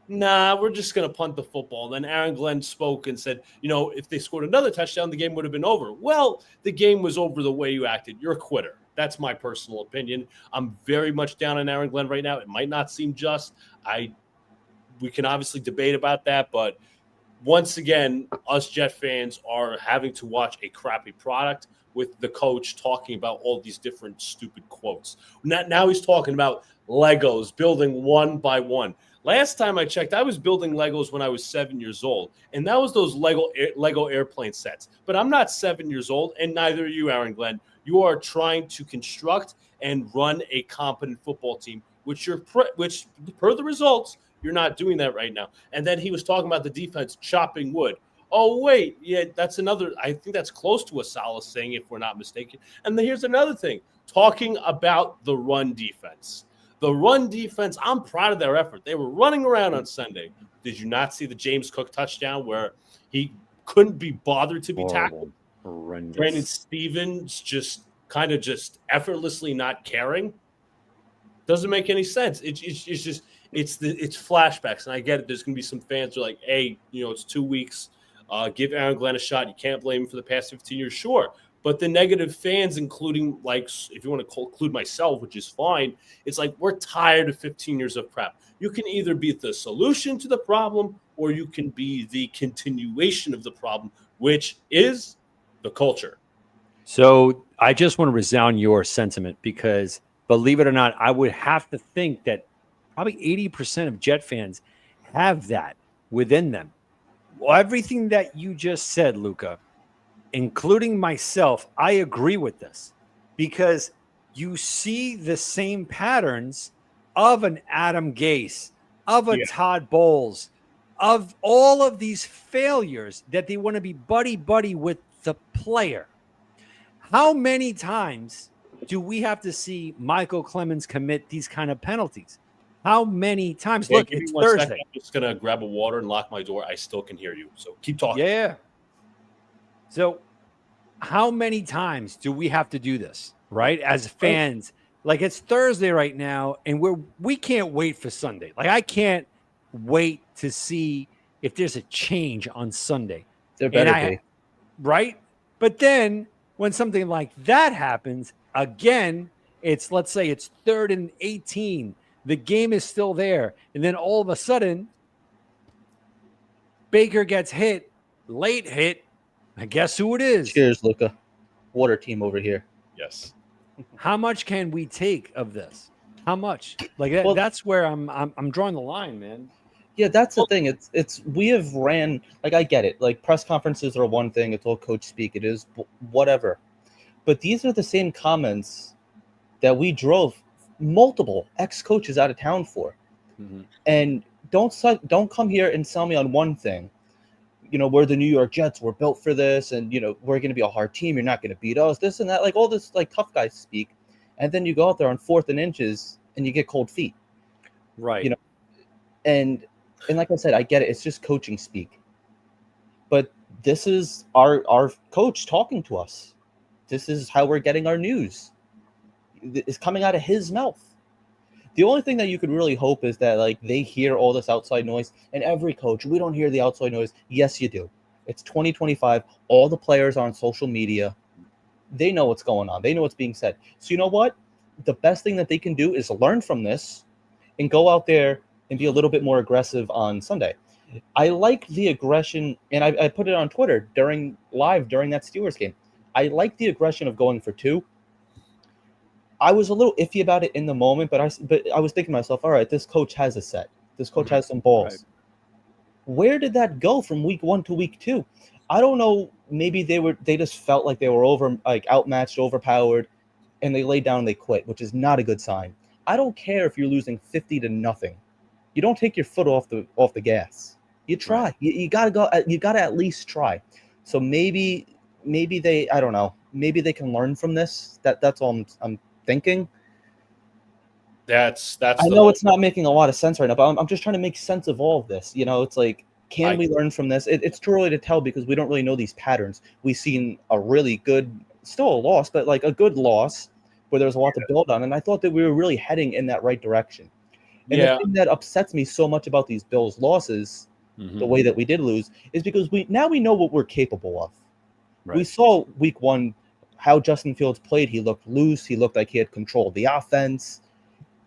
Nah, we're just going to punt the football. Then Aaron Glenn spoke and said, you know, if they scored another touchdown, the game would have been over. Well, the game was over the way you acted. You're a quitter. That's my personal opinion. I'm very much down on Aaron Glenn right now. It might not seem just. We can obviously debate about that, but once again, us Jet fans are having to watch a crappy product with the coach talking about all these different stupid quotes. Now he's talking about Legos, building one by one. Last time I checked, I was building Legos when I was 7 years old, and that was those Lego airplane sets. But I'm not 7 years old, and neither are you, Aaron Glenn. You are trying to construct and run a competent football team, which per the results, you're not doing that right now. And then he was talking about the defense chopping wood. Oh, wait, yeah, that's another. I think that's close to a Saleh saying, if we're not mistaken. And then here's another thing, talking about the run defense. The run defense, I'm proud of their effort. They were running around on Sunday. Did you not see the James Cook touchdown where he couldn't be bothered to be tackled? Horrendous. Brandon Stevens just effortlessly not caring. Doesn't make any sense. It's flashbacks, and I get it. There's going to be some fans who are like, hey, you know, it's 2 weeks. Give Aaron Glenn a shot. You can't blame him for the past 15 years, sure. But the negative fans, including, like, if you want to include myself, which is fine, it's like we're tired of 15 years of crap. You can either be the solution to the problem or you can be the continuation of the problem, which is the culture. So I just want to resound your sentiment because, believe it or not, I would have to think that probably 80% of Jet fans have that within them. Well, everything that you just said, Luca, including myself, I agree with this because you see the same patterns of an Adam Gase, of a Todd Bowles, of all of these failures that they want to be buddy with the player. How many times do we have to see Michael Clemens commit these kind of penalties? How many times? Look, it's Thursday. Second. I'm just going to grab a water and lock my door. I still can hear you. So keep talking. Yeah. So how many times do we have to do this, right? As fans, like it's Thursday right now, and we can't wait for Sunday. Like I can't wait to see if there's a change on Sunday. There better be. Right? But then when something like that happens, again, let's say it's 3rd and 18. The game is still there. And then all of a sudden, Baker gets hit, late hit. I guess who it is. Cheers, Luca. Water team over here. Yes. How much can we take of this? How much? Like that's where I'm drawing the line, man. Yeah, that's the thing. It's we have ran, like, I get it. Like press conferences are one thing. It's all coach speak. It is whatever. But these are the same comments that we drove multiple ex-coaches out of town for. Mm-hmm. And don't come here and sell me on one thing. We're the New York Jets. We're built for this, and we're going to be a hard team. You're not going to beat us. This and that, like all this, like tough guys speak. And then you go out there on 4th and inches, and you get cold feet. Right. And like I said, I get it. It's just coaching speak. But this is our coach talking to us. This is how we're getting our news. It's coming out of his mouth. The only thing that you could really hope is that like they hear all this outside noise. And every coach, we don't hear the outside noise. Yes, you do. It's 2025. All the players are on social media. They know what's going on. They know what's being said. So you know what? The best thing that they can do is learn from this and go out there and be a little bit more aggressive on Sunday. I like the aggression, and I put it on Twitter during that Steelers game. I like the aggression of going for 2. I was a little iffy about it in the moment, but I was thinking to myself, all right, this coach has a set. This coach has some balls. Right. Where did that go from week 1 to week 2? I don't know. Maybe they just felt like they were outmatched, overpowered, and they laid down and they quit, which is not a good sign. I don't care if you're losing 50-0. You don't take your foot off the gas. You try. Right. You gotta go. You gotta at least try. So maybe they. I don't know. Maybe they can learn from this. That's all I'm thinking. That's. I know it's not making a lot of sense right now, but I'm just trying to make sense of all of this. It's like, can we learn from this? It's too early to tell because we don't really know these patterns. We've seen a really good, still a loss, but like a good loss where there's a lot to build on, and I thought that we were really heading in that right direction. And the thing that upsets me so much about these Bills losses, the way that we did lose, is because we know what we're capable of. Right. We saw week 1 how Justin Fields played. He looked loose. He looked like he had controlled the offense.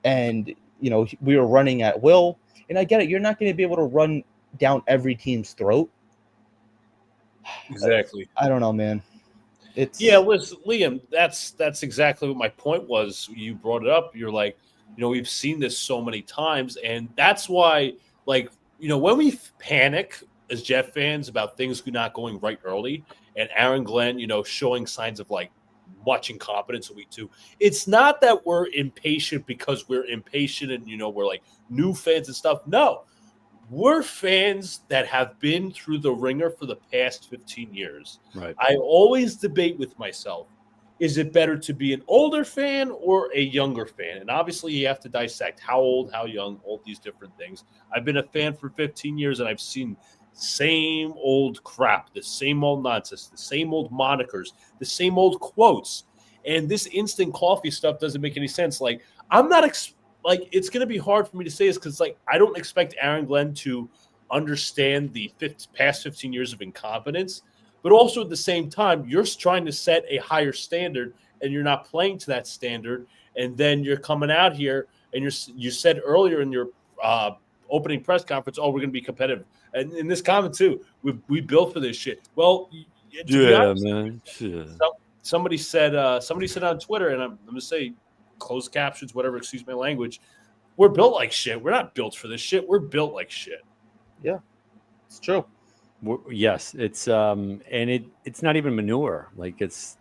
And, we were running at will. And I get it. You're not going to be able to run down every team's throat. Exactly. I don't know, man. Listen, Liam, that's exactly what my point was. You brought it up. You're like, we've seen this so many times. And that's why, like, when we panic as Jet fans about things not going right early, and Aaron Glenn, showing signs of like much incompetence in week 2, it's not that we're impatient because we're impatient and we're like new fans and stuff. No, we're fans that have been through the ringer for the past 15 years. Right. I always debate with myself, is it better to be an older fan or a younger fan? And obviously you have to dissect how old, how young, all these different things. I've been a fan for 15 years and I've seen same old crap, the same old nonsense, the same old monikers, the same old quotes. And this instant coffee stuff doesn't make any sense. Like, I'm not it's going to be hard for me to say this because like I don't expect Aaron Glenn to understand the past 15 years of incompetence. But also at the same time, you're trying to set a higher standard and you're not playing to that standard. And then you're coming out here and you said earlier in your opening press conference, we're going to be competitive. And in this comment too, we built for this shit. Well, honest, man. Shit. Somebody said on Twitter, and I'm going to say closed captions, whatever, excuse my language. We're built like shit. We're not built for this shit. We're built like shit. Yeah, it's true. Yes, it's and it's not even manure. Like it's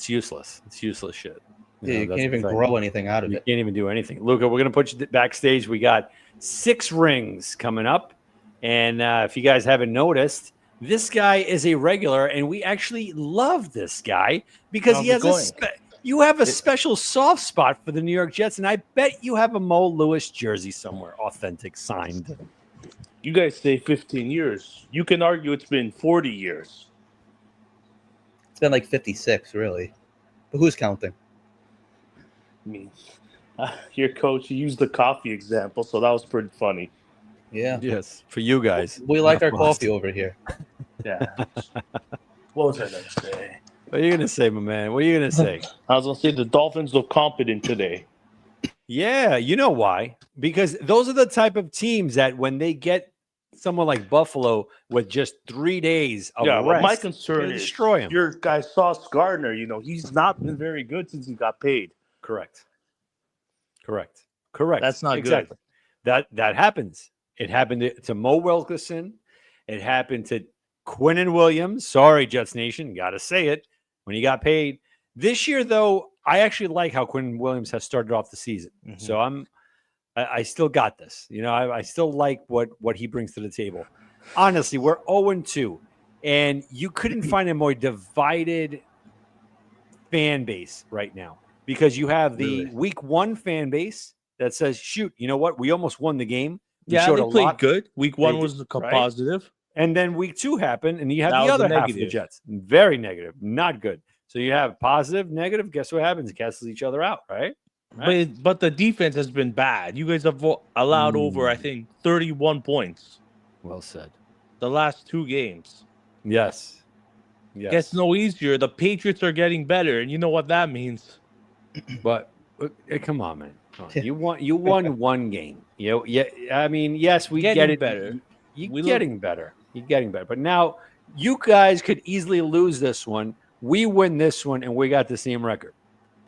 useless. It's useless shit. You can't even grow anything out of it. You can't even do anything. Luca, we're gonna put you backstage. We got 6 rings coming up, and if you guys haven't noticed, this guy is a regular, and we actually love this guy because he has you have a special soft spot for the New York Jets, and I bet you have a Mo Lewis jersey somewhere, authentic, signed. You guys say 15 years. You can argue it's been 40 years. It's been like 56, really. But who's counting? I mean, your coach used the coffee example, so that was pretty funny. Yeah. Yes, for you guys. We like our coffee over here. Yeah. What was I going to say? What are you going to say, my man? What are you going to say? I was going to say the Dolphins look competent today. Yeah, you know why? Because those are the type of teams that when they get someone like Buffalo with just 3 days of rest, well, my concern is destroy him. Your guy Sauce Gardner, he's not been very good since he got paid. Correct. That's not exactly good. That happens. It happened to Mo Wilkerson. It happened to Quinnen Williams. Sorry, Jets Nation, got to say it. When he got paid, This year, though, I actually like how Quinn Williams has started off the season. Mhm. So I still got this. I still like what he brings to the table. Honestly, we're 0-2, and you couldn't find a more divided fan base right now because you have the week 1 fan base that says, shoot, you know what? We almost won the game. We Yeah, showed they a played lot. good. Week 1 They was did, a right? positive. And then week 2 happened, and you have That the was other a half of the negative. Jets. Very negative. Not good. So you have positive, negative. Guess what happens? It cancels each other out, right? But the defense has been bad. You guys have allowed over, I think, 31 points Well said. the last 2 games. Yes. Yes. Gets no easier. The Patriots are getting better, and you know what that means. But come on, man. Come on. You won one game. Yeah. I mean, yes, we Getting get it. better. You're getting better. You're getting better. But now you guys could easily lose this one. We win this one, and we got the same record.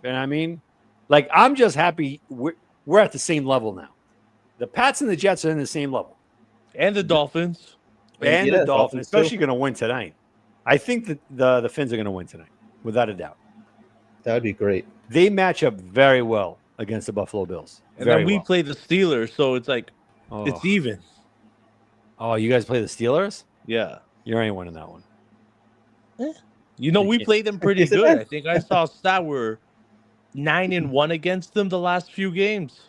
You know what I mean? Like, I'm just happy we're at the same level now. The Pats and the Jets are in the same level. And the Dolphins. And Yeah, the Dolphins, especially too. going to win tonight. I think that the Finns are going to win tonight, without a doubt. That would be great. They match up very well against the Buffalo Bills. And very then we well. play the Steelers, so it's like it's even. Oh, you guys play the Steelers? Yeah. You ain't winning that one. We played them pretty good. I think I saw a stat where 9-1 against them the last few games.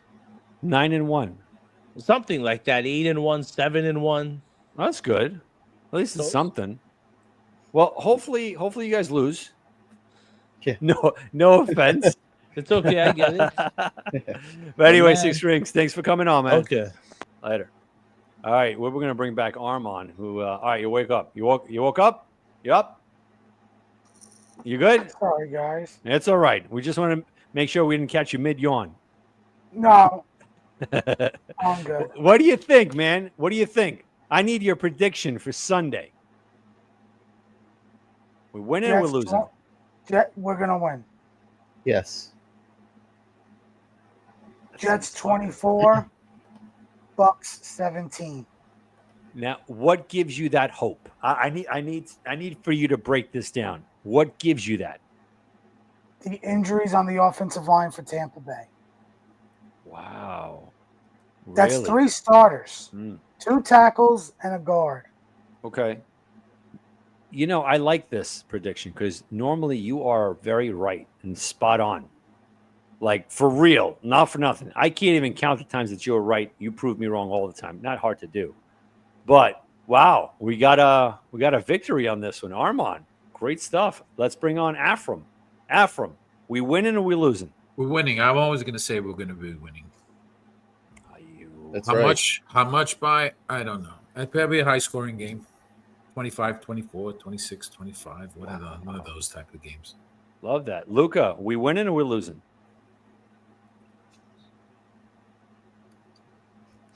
9-1. Something like that. 8-1, 7-1. That's good. At least it's something. Well, hopefully you guys lose. Yeah. No offense. It's okay, I get it. But anyway, Six Rings, thanks for coming on, man. Okay. Later. All right, we're going to bring back Armand, who, all right, you wake up. You woke up? You up? You good? Sorry, guys. It's all right. We just want to make sure we didn't catch you mid-yawn. No. I'm good. What do you think, man? What do you think? I need your prediction for Sunday. We win or we're losing? We're going to win. Yes. Jets 24, Bucks 17. Now, what gives you that hope? I need for you to break this down. What gives you that? The injuries on the offensive line for Tampa Bay. Wow. That's Really? 3 starters, 2 tackles, and a guard. Okay. I like this prediction because normally you are very right and spot on. Like, for real, not for nothing. I can't even count the times that you're right. You prove me wrong all the time. Not hard to do. But, wow, we got a victory on this one. Armand, great stuff. Let's bring on Afram. Afram, we winning or we losing? We're winning. I'm always going to say we're going to be winning. That's How right. much? How much by? I don't know. It's probably a high-scoring game. 25, 24, 26, 25. One of those type of games. Love that. Luca, we winning or we losing?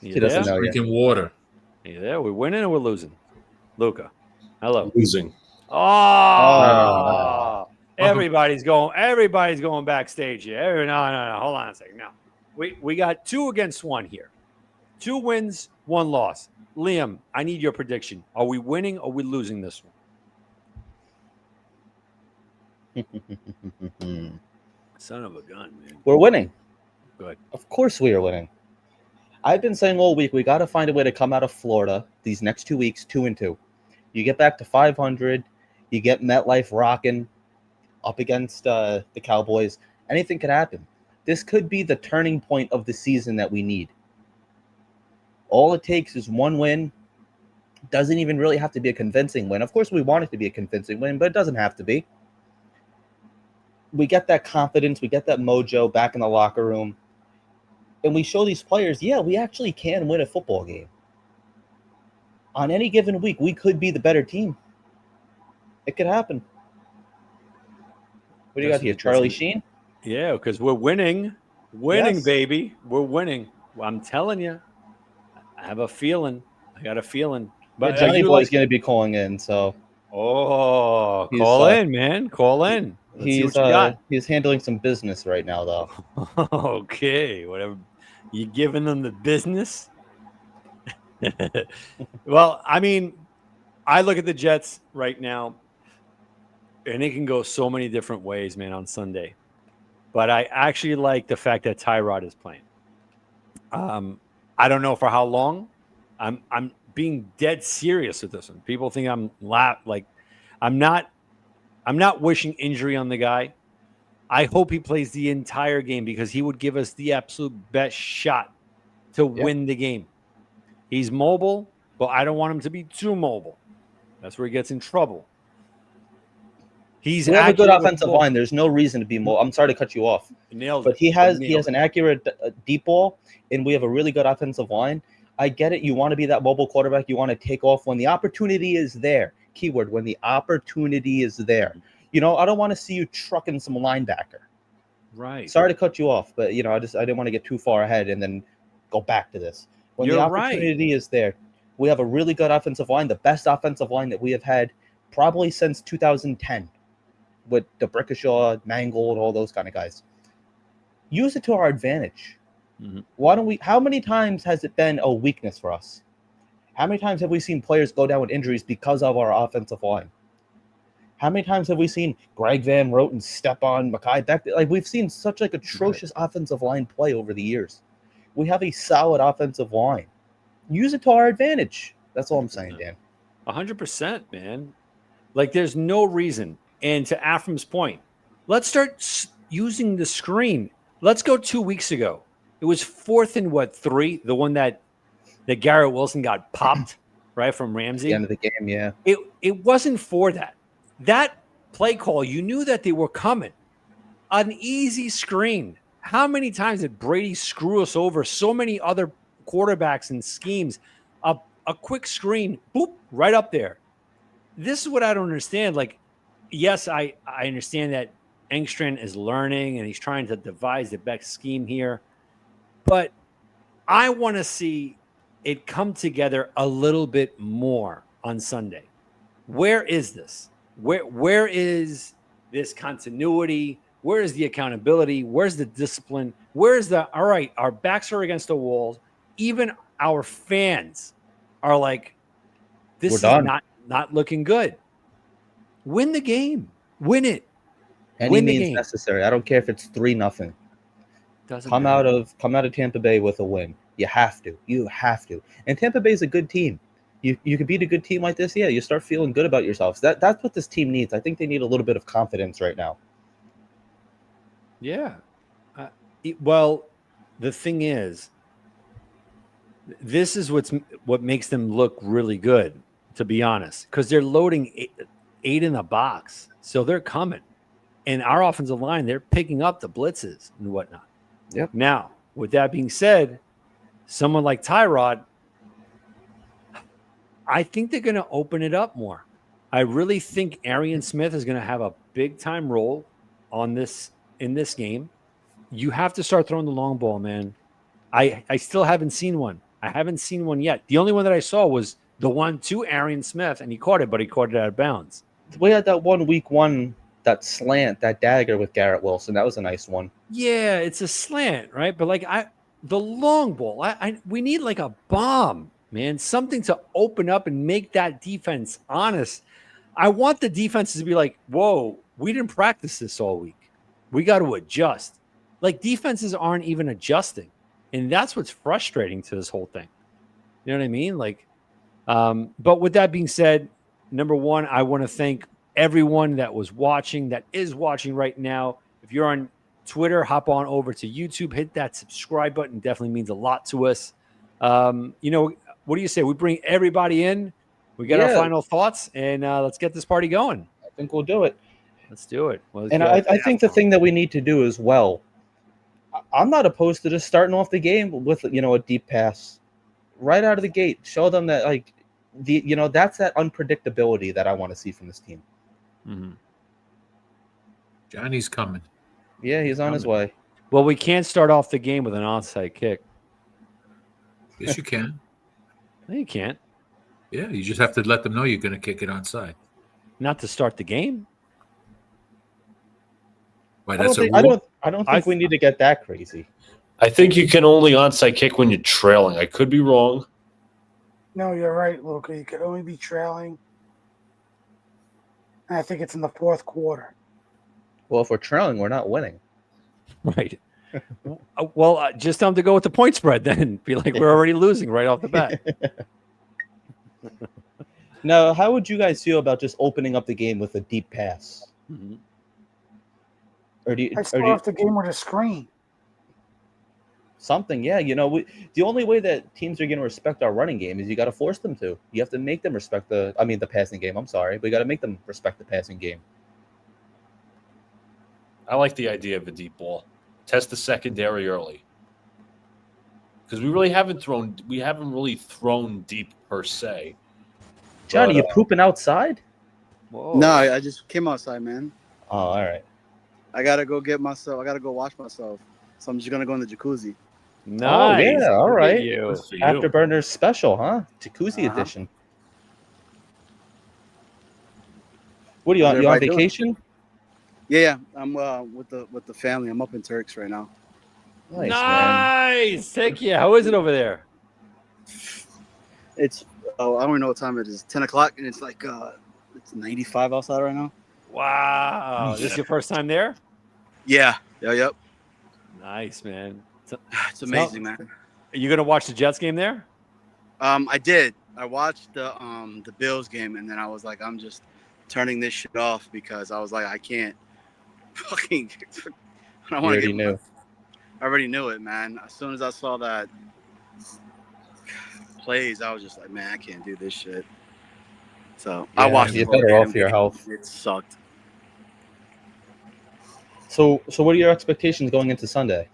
He doesn't know yet. Drinking water. You there? We winning or we're losing? Luca, hello. Losing. Oh, everybody's going backstage here. No. Hold on a second. No, we got 2 against 1 here. 2 wins, 1 loss. Liam, I need your prediction. Are we winning or are we losing this one? Son of a gun, man. We're winning. Good. Of course we are winning. I've been saying all week we got to find a way to come out of Florida these next 2 weeks 2-2. You get back to 500. You get MetLife rocking up against the Cowboys. Anything could happen. This could be the turning point of the season that we need. All it takes is 1 win. Doesn't even really have to be a convincing win. Of course, we want it to be a convincing win, but it doesn't have to be. We get that confidence. We get that mojo back in the locker room. And we show these players, yeah, we actually can win a football game. On any given week, we could be the better team. It could happen. What do you got here, Charlie Sheen? Yeah, because we're winning. Winning, Yes. baby. We're winning. Well, I'm telling you. I have a feeling. I got a feeling. But Yeah, Johnny Boy's going to be calling in, so call He's, in, man. Call in. Let's see he's what you got. he's handling some business right now, though. Okay, whatever. You giving them the business? Well, I mean, I look at the Jets right now. and it can go so many different ways, man, on Sunday. But I actually like the fact that Tyrod is playing. I don't know for how long. I'm being dead serious with this one. People think I'm I'm not wishing injury on the guy. I hope he plays the entire game because he would give us the absolute best shot to win the game. He's mobile, but I don't want him to be too mobile. That's where he gets in trouble. We have a good offensive line. There's no reason to be mobile. I'm sorry to cut you off. Nailed it. He has an accurate deep ball, and we have a really good offensive line. I get it. You want to be that mobile quarterback. You want to take off when the opportunity is there. Keyword, when the opportunity is there. I don't want to see you trucking some linebacker. Right. Sorry to cut you off, but I didn't want to get too far ahead and then go back to this. When the opportunity is there, we have a really good offensive line, the best offensive line that we have had probably since 2010 with DeBrickashaw, Mangold, all those kind of guys. Use it to our advantage. Mm-hmm. How many times has it been a weakness for us? How many times have we seen players go down with injuries because of our offensive line? How many times have we seen Greg Van Roten step on Mekhi Becton? We've seen such atrocious offensive line play over the years. We have a solid offensive line. Use it to our advantage. That's all I'm saying, Dan. 100%, man. There's no reason. And to Afram's point, let's start using the screen. Let's go 2 weeks ago. It was 4th and 3, the one that Garrett Wilson got popped, right, from Ramsey. The end of the game, yeah. It wasn't for that. That play call, you knew that they were coming. An easy screen. How many times did Brady screw us over? So many other quarterbacks and schemes. A quick screen, boop, right up there. This is what I don't understand. Yes, I understand that Engstrand is learning and he's trying to devise the best scheme here. But I want to see it come together a little bit more on Sunday. Where is this? Where is this continuity? Where is the accountability? Where's the discipline? Where's all right, our backs are against the walls. Even our fans are like, this is not looking good. Win the game. Win it. Any means necessary. I don't care if it's 3-0. Come out of Tampa Bay with a win. You have to. And Tampa Bay is a good team. You can beat a good team like this. Yeah, you start feeling good about yourselves. That's what this team needs. I think they need a little bit of confidence right now. Yeah. Well, the thing is, this is what makes them look really good, to be honest, because they're loading eight in the box, so they're coming, and our offensive line, they're picking up the blitzes and whatnot. Yep. Now, with that being said, someone like Tyrod, I think they're going to open it up more. I really think Arian Smith is going to have a big time role in this game. You have to start throwing the long ball, man. I still haven't seen one. I haven't seen one yet. The only one that I saw was the one to Arian Smith, and he caught it, but he caught it out of bounds. We had that week one, that slant, that dagger with Garrett Wilson. That was a nice one. Yeah, it's a slant, right? But the long ball, we need a bomb, man, something to open up and make that defense honest. I want the defenses to be like, whoa, we didn't practice this all week. We got to adjust. Defenses aren't even adjusting. And that's what's frustrating to this whole thing. You know what I mean? But with that being said, number one, I want to thank everyone that was watching, that is watching right now. If you're on Twitter, hop on over to YouTube, hit that subscribe button. Definitely means a lot to us. What do you say? We bring everybody in. We get our final thoughts, and let's get this party going. I think we'll do it. Let's do it. And I think the thing that we need to do as well, I'm not opposed to just starting off the game with a deep pass right out of the gate. Show them that that's that unpredictability that I want to see from this team. Mm-hmm. Johnny's coming. Yeah, he's on his way. Well, we can't start off the game with an onside kick. Yes, you can. No, you can't. Yeah, you just have to let them know you're going to kick it onside. Not to start the game. Why, I don't think we need to get that crazy. I think you can only onside kick when you're trailing. I could be wrong. No, you're right, Luca. You could only be trailing and I think it's in the fourth quarter. Well, if we're trailing, we're not winning. Right. Well, just tell them to go with the point spread then. Be like, we're already losing right off the bat. Now, how would you guys feel about just opening up the game with a deep pass? Mm-hmm. Or do you, I start off the game with a screen. Something, yeah. The only way that teams are going to respect our running game is you got to force them to. You have to make them respect the passing game. I'm sorry, but you got to make them respect the passing game. I like the idea of a deep ball. Test the secondary early. Because we haven't really thrown deep per se. Johnny, you pooping outside? Whoa. No, I just came outside, man. Oh, all right. I gotta go wash myself. So I'm just gonna go in the jacuzzi. Nice. Oh, yeah, all right. Afterburners special, huh? Jacuzzi edition. What are you on? You on vacation? Yeah. I'm with the family. I'm up in Turks right now. Nice. Heck yeah. How is it over there? It's I don't even know what time it is. 10 o'clock, and it's like it's 95 outside right now. Wow. This is your first time there? Yeah. Yep. Nice, man. It's amazing, man. Are you gonna watch the Jets game there? I did. I watched the Bills game, and then I was like, I'm just turning this shit off because I was like, I can't fucking. I don't want to get. I already knew it, man. As soon as I saw that plays, I was just like, man, I can't do this shit. So I watched. You're better off for your health. It sucked. So what are your expectations going into Sunday?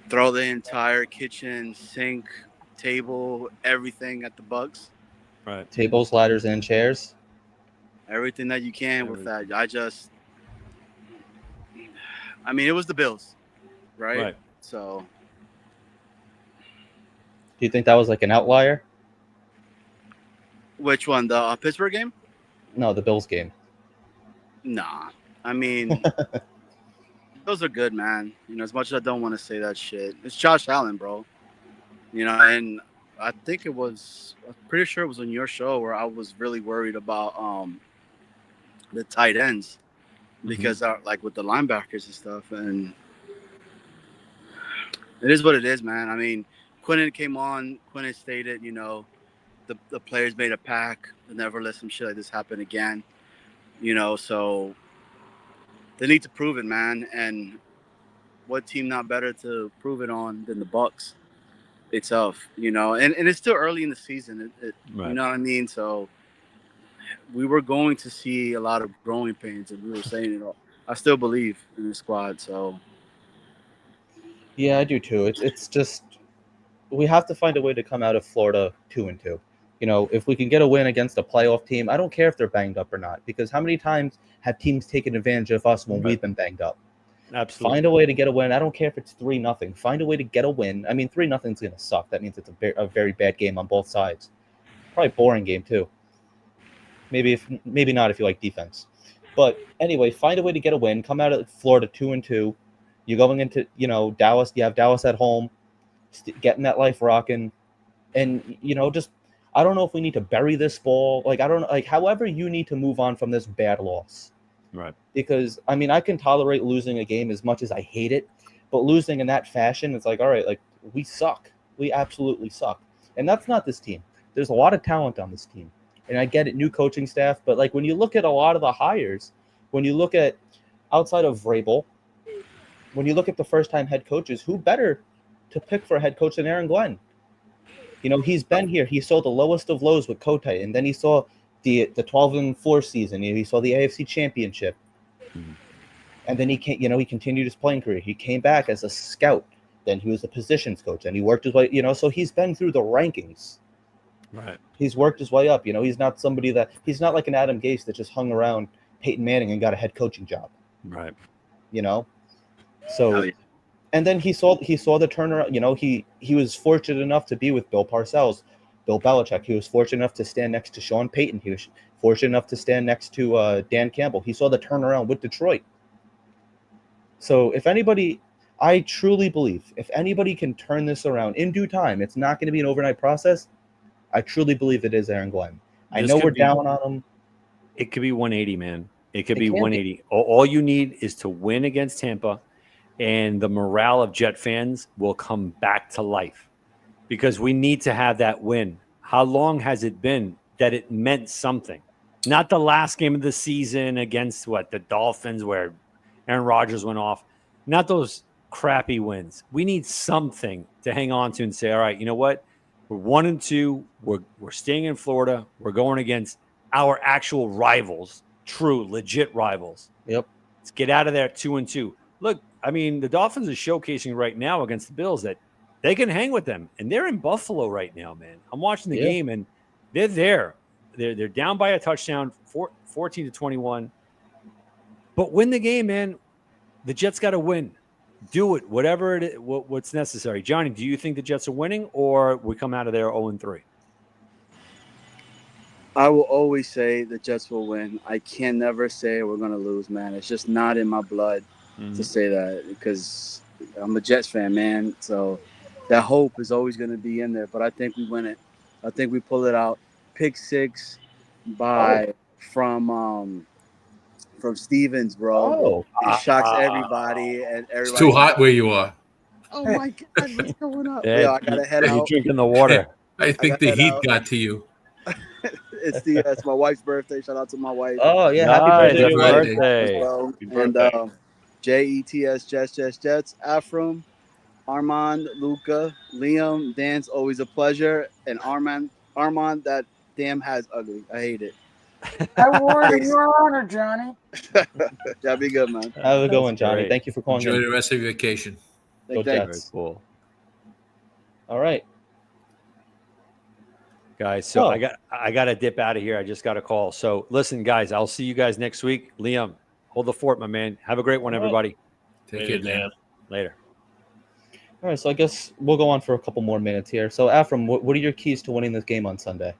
Throw the entire kitchen, sink, table, everything at the BUCS. Right. Tables, ladders, and chairs. Everything that you can with that. It was the Bills, right? So. Do you think that was like an outlier? Which one? The Pittsburgh game? No, the Bills game. Nah. Those are good, man. As much as I don't want to say that shit, it's Josh Allen, bro. And I think I'm pretty sure it was on your show where I was really worried about the tight ends because like with the linebackers and stuff, and it is what it is, man. Quinnen came on. Quinnen stated, the players made a pact to never let some shit like this happen again. So they need to prove it, man. And what team not better to prove it on than the BUCS itself, And it's still early in the season. Right. You know what I mean? So we were going to see a lot of growing pains, and we were saying it all. I still believe in the squad. So yeah, I do too. It's just we have to find a way to come out of Florida 2-2. If we can get a win against a playoff team, I don't care if they're banged up or not, because how many times have teams taken advantage of us when we've been banged up? Absolutely. Find a way to get a win. I don't care if it's 3-0. Find a way to get a win. 3-0 is going to suck. That means it's a very bad game on both sides. Probably boring game too. Maybe not if you like defense. But anyway, find a way to get a win. Come out of Florida 2-2. You're going into Dallas. You have Dallas at home, getting that life rocking, and just. I don't know if we need to bury this ball. However you need to move on from this bad loss. Right. Because, I can tolerate losing a game as much as I hate it, but losing in that fashion, it's like, all right, we suck. We absolutely suck. And that's not this team. There's a lot of talent on this team. And I get it, new coaching staff, but when you look at a lot of the hires, when you look at outside of Vrabel, when you look at the first-time head coaches, who better to pick for a head coach than Aaron Glenn? He's been here. He saw the lowest of lows with Kotite, and then he saw the 12-4 season. He saw the AFC Championship, and then he continued his playing career. He came back as a scout. Then he was a positions coach, and he worked his way. So he's been through the rankings. Right. He's worked his way up. He's not he's not like an Adam Gase that just hung around Peyton Manning and got a head coaching job. Right. So. And then he saw the turnaround. He was fortunate enough to be with Bill Parcells, Bill Belichick. He was fortunate enough to stand next to Sean Payton. He was fortunate enough to stand next to Dan Campbell. He saw the turnaround with Detroit. So I truly believe, if anybody can turn this around in due time, it's not going to be an overnight process. I truly believe it is Aaron Glenn. I know we're down on him. It could be 180, man. It could It be can be. 180. All you need is to win against Tampa, and the morale of Jet fans will come back to life because we need to have that win. How long has it been that it meant something? Not the last game of the season against the Dolphins where Aaron Rodgers went off. Not those crappy wins. We need something to hang on to and say, all right, you know what? We're 1-2. We're staying in Florida. We're going against our actual rivals, true, legit rivals. Yep. Let's get out of there 2-2. Look, I mean, the Dolphins are showcasing right now against the Bills that they can hang with them, and they're in Buffalo right now, man. I'm watching the game, and they're there. They're down by a touchdown, 14-21. But win the game, man. The Jets got to win. Do it, whatever it is, what's necessary. Johnny, do you think the Jets are winning, or we come out of there 0-3? I will always say the Jets will win. I can never say we're going to lose, man. It's just not in my blood to say that because I'm a Jets fan, man. So that hope is always going to be in there. But I think we win it. I think we pull it out. Pick 6 from Stevens, bro. It shocks everybody and everybody. It's too hot where you are. Oh my God, what's going on? Yeah, Yo, I gotta head out. Drinking the water. I think the heat got to you. It's my wife's birthday. Shout out to my wife. Oh yeah, Nice, happy birthday! birthday. Well, Happy and birthday. JETS Jets, Afram, Armand, Luca, Liam, Dan's always a pleasure, and Armand, that damn hat's ugly. I hate it. I wore it in your honor, Johnny. That'd be good, man. Have a good one, That's Johnny. great. Thank you for calling Enjoy in. the rest of your vacation. Go Thanks. Very Jets. cool. All right. Guys, so I got to dip out of here. I just got a call. So listen, guys, I'll see you guys next week. Liam, hold the fort, my man. Have a great one, everybody. Take care, Dan. Later. All right, so I guess we'll go on for a couple more minutes here. So, Afram, what are your keys to winning this game on Sunday?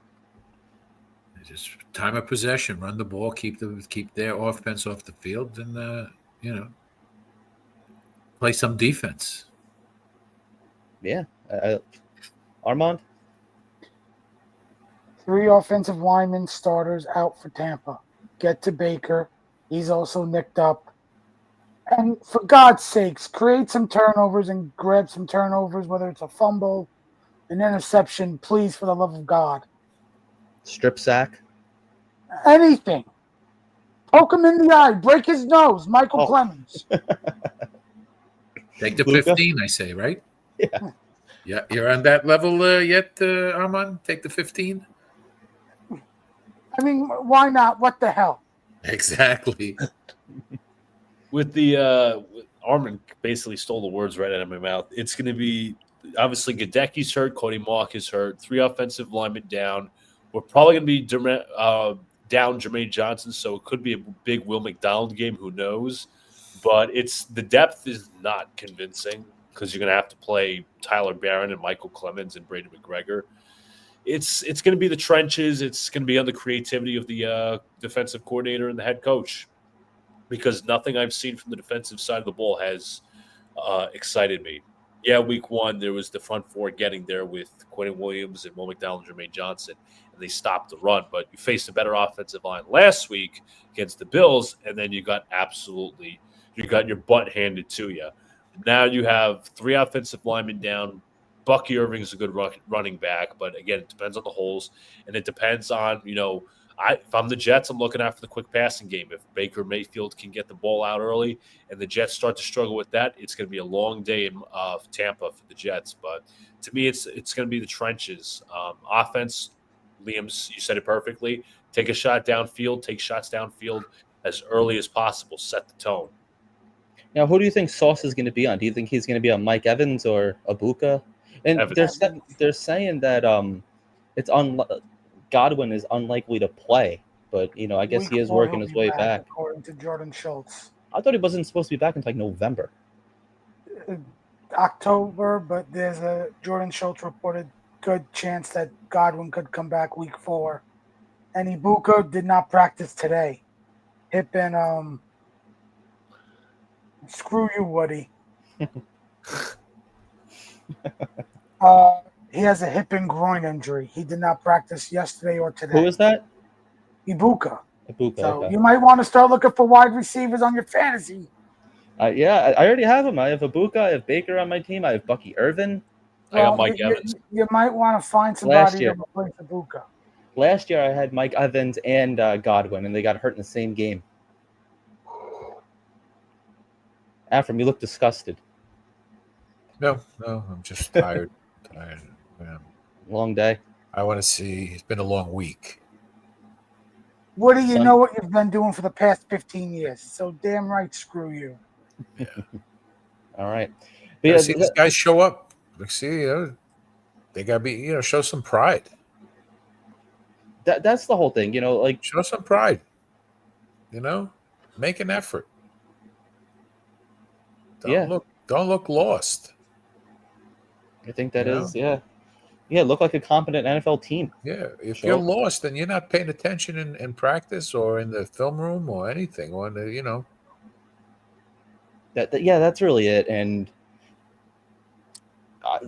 Just time of possession, run the ball, keep their offense off the field, and play some defense. Yeah, Armand. 3 offensive linemen starters out for Tampa. Get to Baker. He's also nicked up. And for God's sakes, create some turnovers and grab some turnovers, whether it's a fumble, an interception, please, for the love of God. Strip sack. Anything. Poke him in the eye. Break his nose. Michael Clemens. Take the Luka? 15, I say, right? Yeah. Yeah, you're on that level yet, Armand? Take the 15? I mean, why not? What the hell? Exactly. With the Armin basically stole the words right out of my mouth. It's going to be obviously Gadecki's hurt, Cody Mock is hurt, 3 offensive linemen down. We're probably going to be down Jermaine Johnson, so it could be a big Will McDonald game. Who knows? But the depth is not convincing because you're going to have to play Tyler Barron and Michael Clemens and Brady McGregor. It's going to be the trenches. It's going to be on the creativity of the defensive coordinator and the head coach. Because nothing I've seen from the defensive side of the ball has excited me. Yeah, week 1, there was the front 4 getting there with Quentin Williams and Will McDonald and Jermaine Johnson, and they stopped the run. But you faced a better offensive line last week against the Bills, and then you got your butt handed to you. Now you have 3 offensive linemen down. Bucky Irving's a good running back, but again, it depends on the holes, and it depends on, if I'm the Jets, I'm looking after the quick passing game. If Baker Mayfield can get the ball out early and the Jets start to struggle with that, it's going to be a long day in Tampa for the Jets. But to me, it's going to be the trenches. Offense, Liam, you said it perfectly. Take a shot downfield, take shots downfield as early as possible. Set the tone. Now, who do you think Sauce is going to be on? Do you think he's going to be on Mike Evans or Ibuka? And they're saying that Godwin is unlikely to play, but I guess he is working his way back. According to Jordan Schultz. I thought he wasn't supposed to be back until November. October, but there's a Jordan Schultz reported good chance that Godwin could come back week 4. And Ibuka did not practice today. Hip and screw you, Woody. He has a hip and groin injury. He did not practice yesterday or today. Who is that? Ibuka. Ibuka, So okay. you might want to start looking for wide receivers on your fantasy. Yeah, I already have him. I have Ibuka, I have Baker on my team, I have Bucky Irvin. I got Well, Mike Evans. you might want to find Last somebody to year. replace Ibuka. Last year I had Mike Evans and Godwin, and they got hurt in the same game. Afram, you look disgusted. No, I'm just tired. Tired. Yeah. Long day. I want to see. It's been a long week. Woody, you know what you've been doing for the past 15 years. So damn right, screw you. Yeah. All right. But yeah, see these guys show up. Like, see, they gotta be, show some pride. That's the whole thing, like show some pride. Make an effort. Don't look lost. I think that is, look like a competent NFL team. Yeah, if you're lost and you're not paying attention in practice or in the film room or anything, or that's really it. And I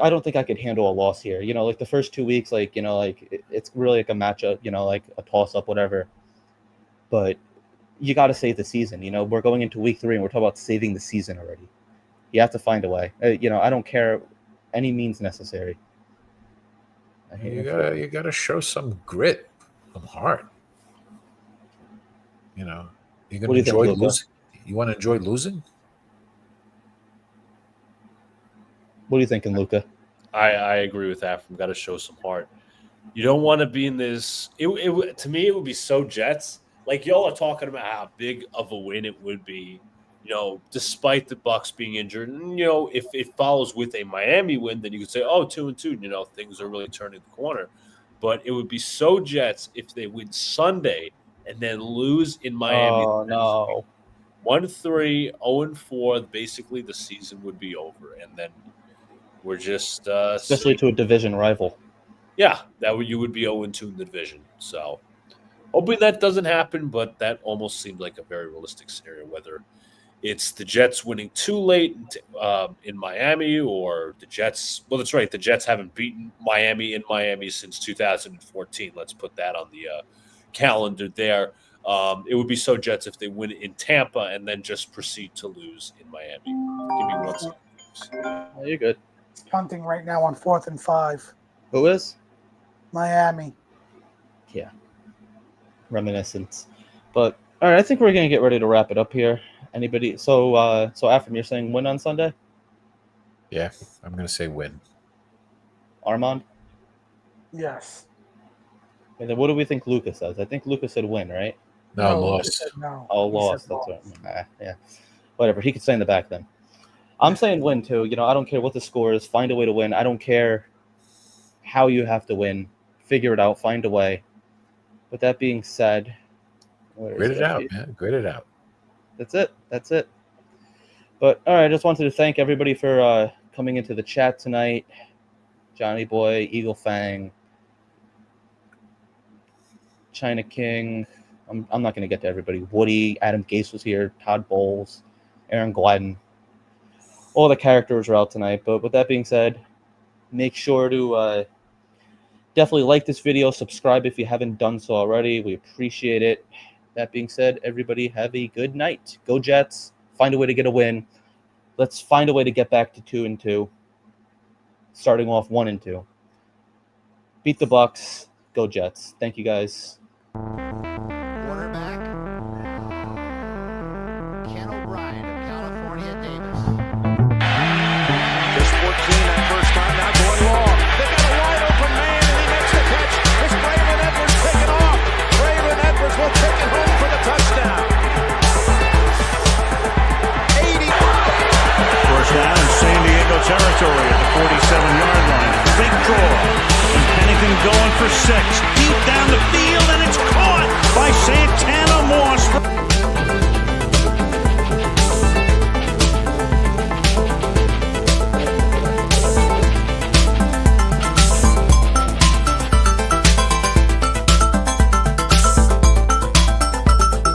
don't think I could handle a loss here. Like the first 2 weeks, it's really like a matchup, like a toss up, whatever. But you got to save the season. We're going into week 3 and we're talking about saving the season already. You have to find a way. I don't care any means necessary. You gotta show some grit, some heart. You're gonna enjoy losing. You want to enjoy losing? What are you thinking, Luca? I agree with that. We've got to show some heart. You don't want to be in this. To me, it would be so Jets. Like y'all are talking about how big of a win it would be, despite the BUCS being injured. And, if it follows with a Miami win, then you could say, 2-2, things are really turning the corner. But it would be so Jets if they win Sunday and then lose in Miami. Oh, no. 1-3, 0-4, basically the season would be over. And then we're just especially to a division rival. Yeah, you would be 0-2 in the division. So hopefully that doesn't happen, but that almost seems like a very realistic scenario, whether it's the Jets winning too late in Miami or the Jets. Well, that's right. The Jets haven't beaten Miami in Miami since 2014. Let's put that on the calendar there. It would be so Jets if they win in Tampa and then just proceed to lose in Miami. Give me 1 second. Oh, you're good. Punting right now on 4th and 5. Who is? Miami. Yeah. Reminiscence. But all right, I think we're gonna get ready to wrap it up here. Anybody? So Afram, you're saying win on Sunday? Yeah, I'm gonna say win. Armand? Yes. And then what do we think Lucas says? I think Lucas said win, right? No, loss. No. Oh, loss. That's right. Yeah. Whatever. He could stay in the back then. I'm saying win too. I don't care what the score is. Find a way to win. I don't care how you have to win. Figure it out. Find a way. With that being said, grit it out, man. Grit it out. That's it. But all right, I just wanted to thank everybody for coming into the chat tonight. Johnny Boy, Eagle Fang, China King. I'm not going to get to everybody. Woody, Adam Gase was here. Todd Bowles, Aaron Gladden. All the characters are out tonight. But with that being said, make sure to definitely like this video. Subscribe if you haven't done so already. We appreciate it. That being said, everybody have a good night. Go Jets. Find a way to get a win. Let's find a way to get back to 2-2. Starting off 1-2. Beat the BUCS. Go Jets. Thank you guys. Quarterback, Ken O'Brien of California Davis. There's 14 that first time, now going long. They got a wide open man, and he makes the catch. It's Braylon Edwards taking off. Braylon Edwards will take it home for the touchdown. 80. First down in San Diego territory at the 47-yard line. Big draw. And Pennington going for 6. Deep down the field, and it's caught by Santana Moss.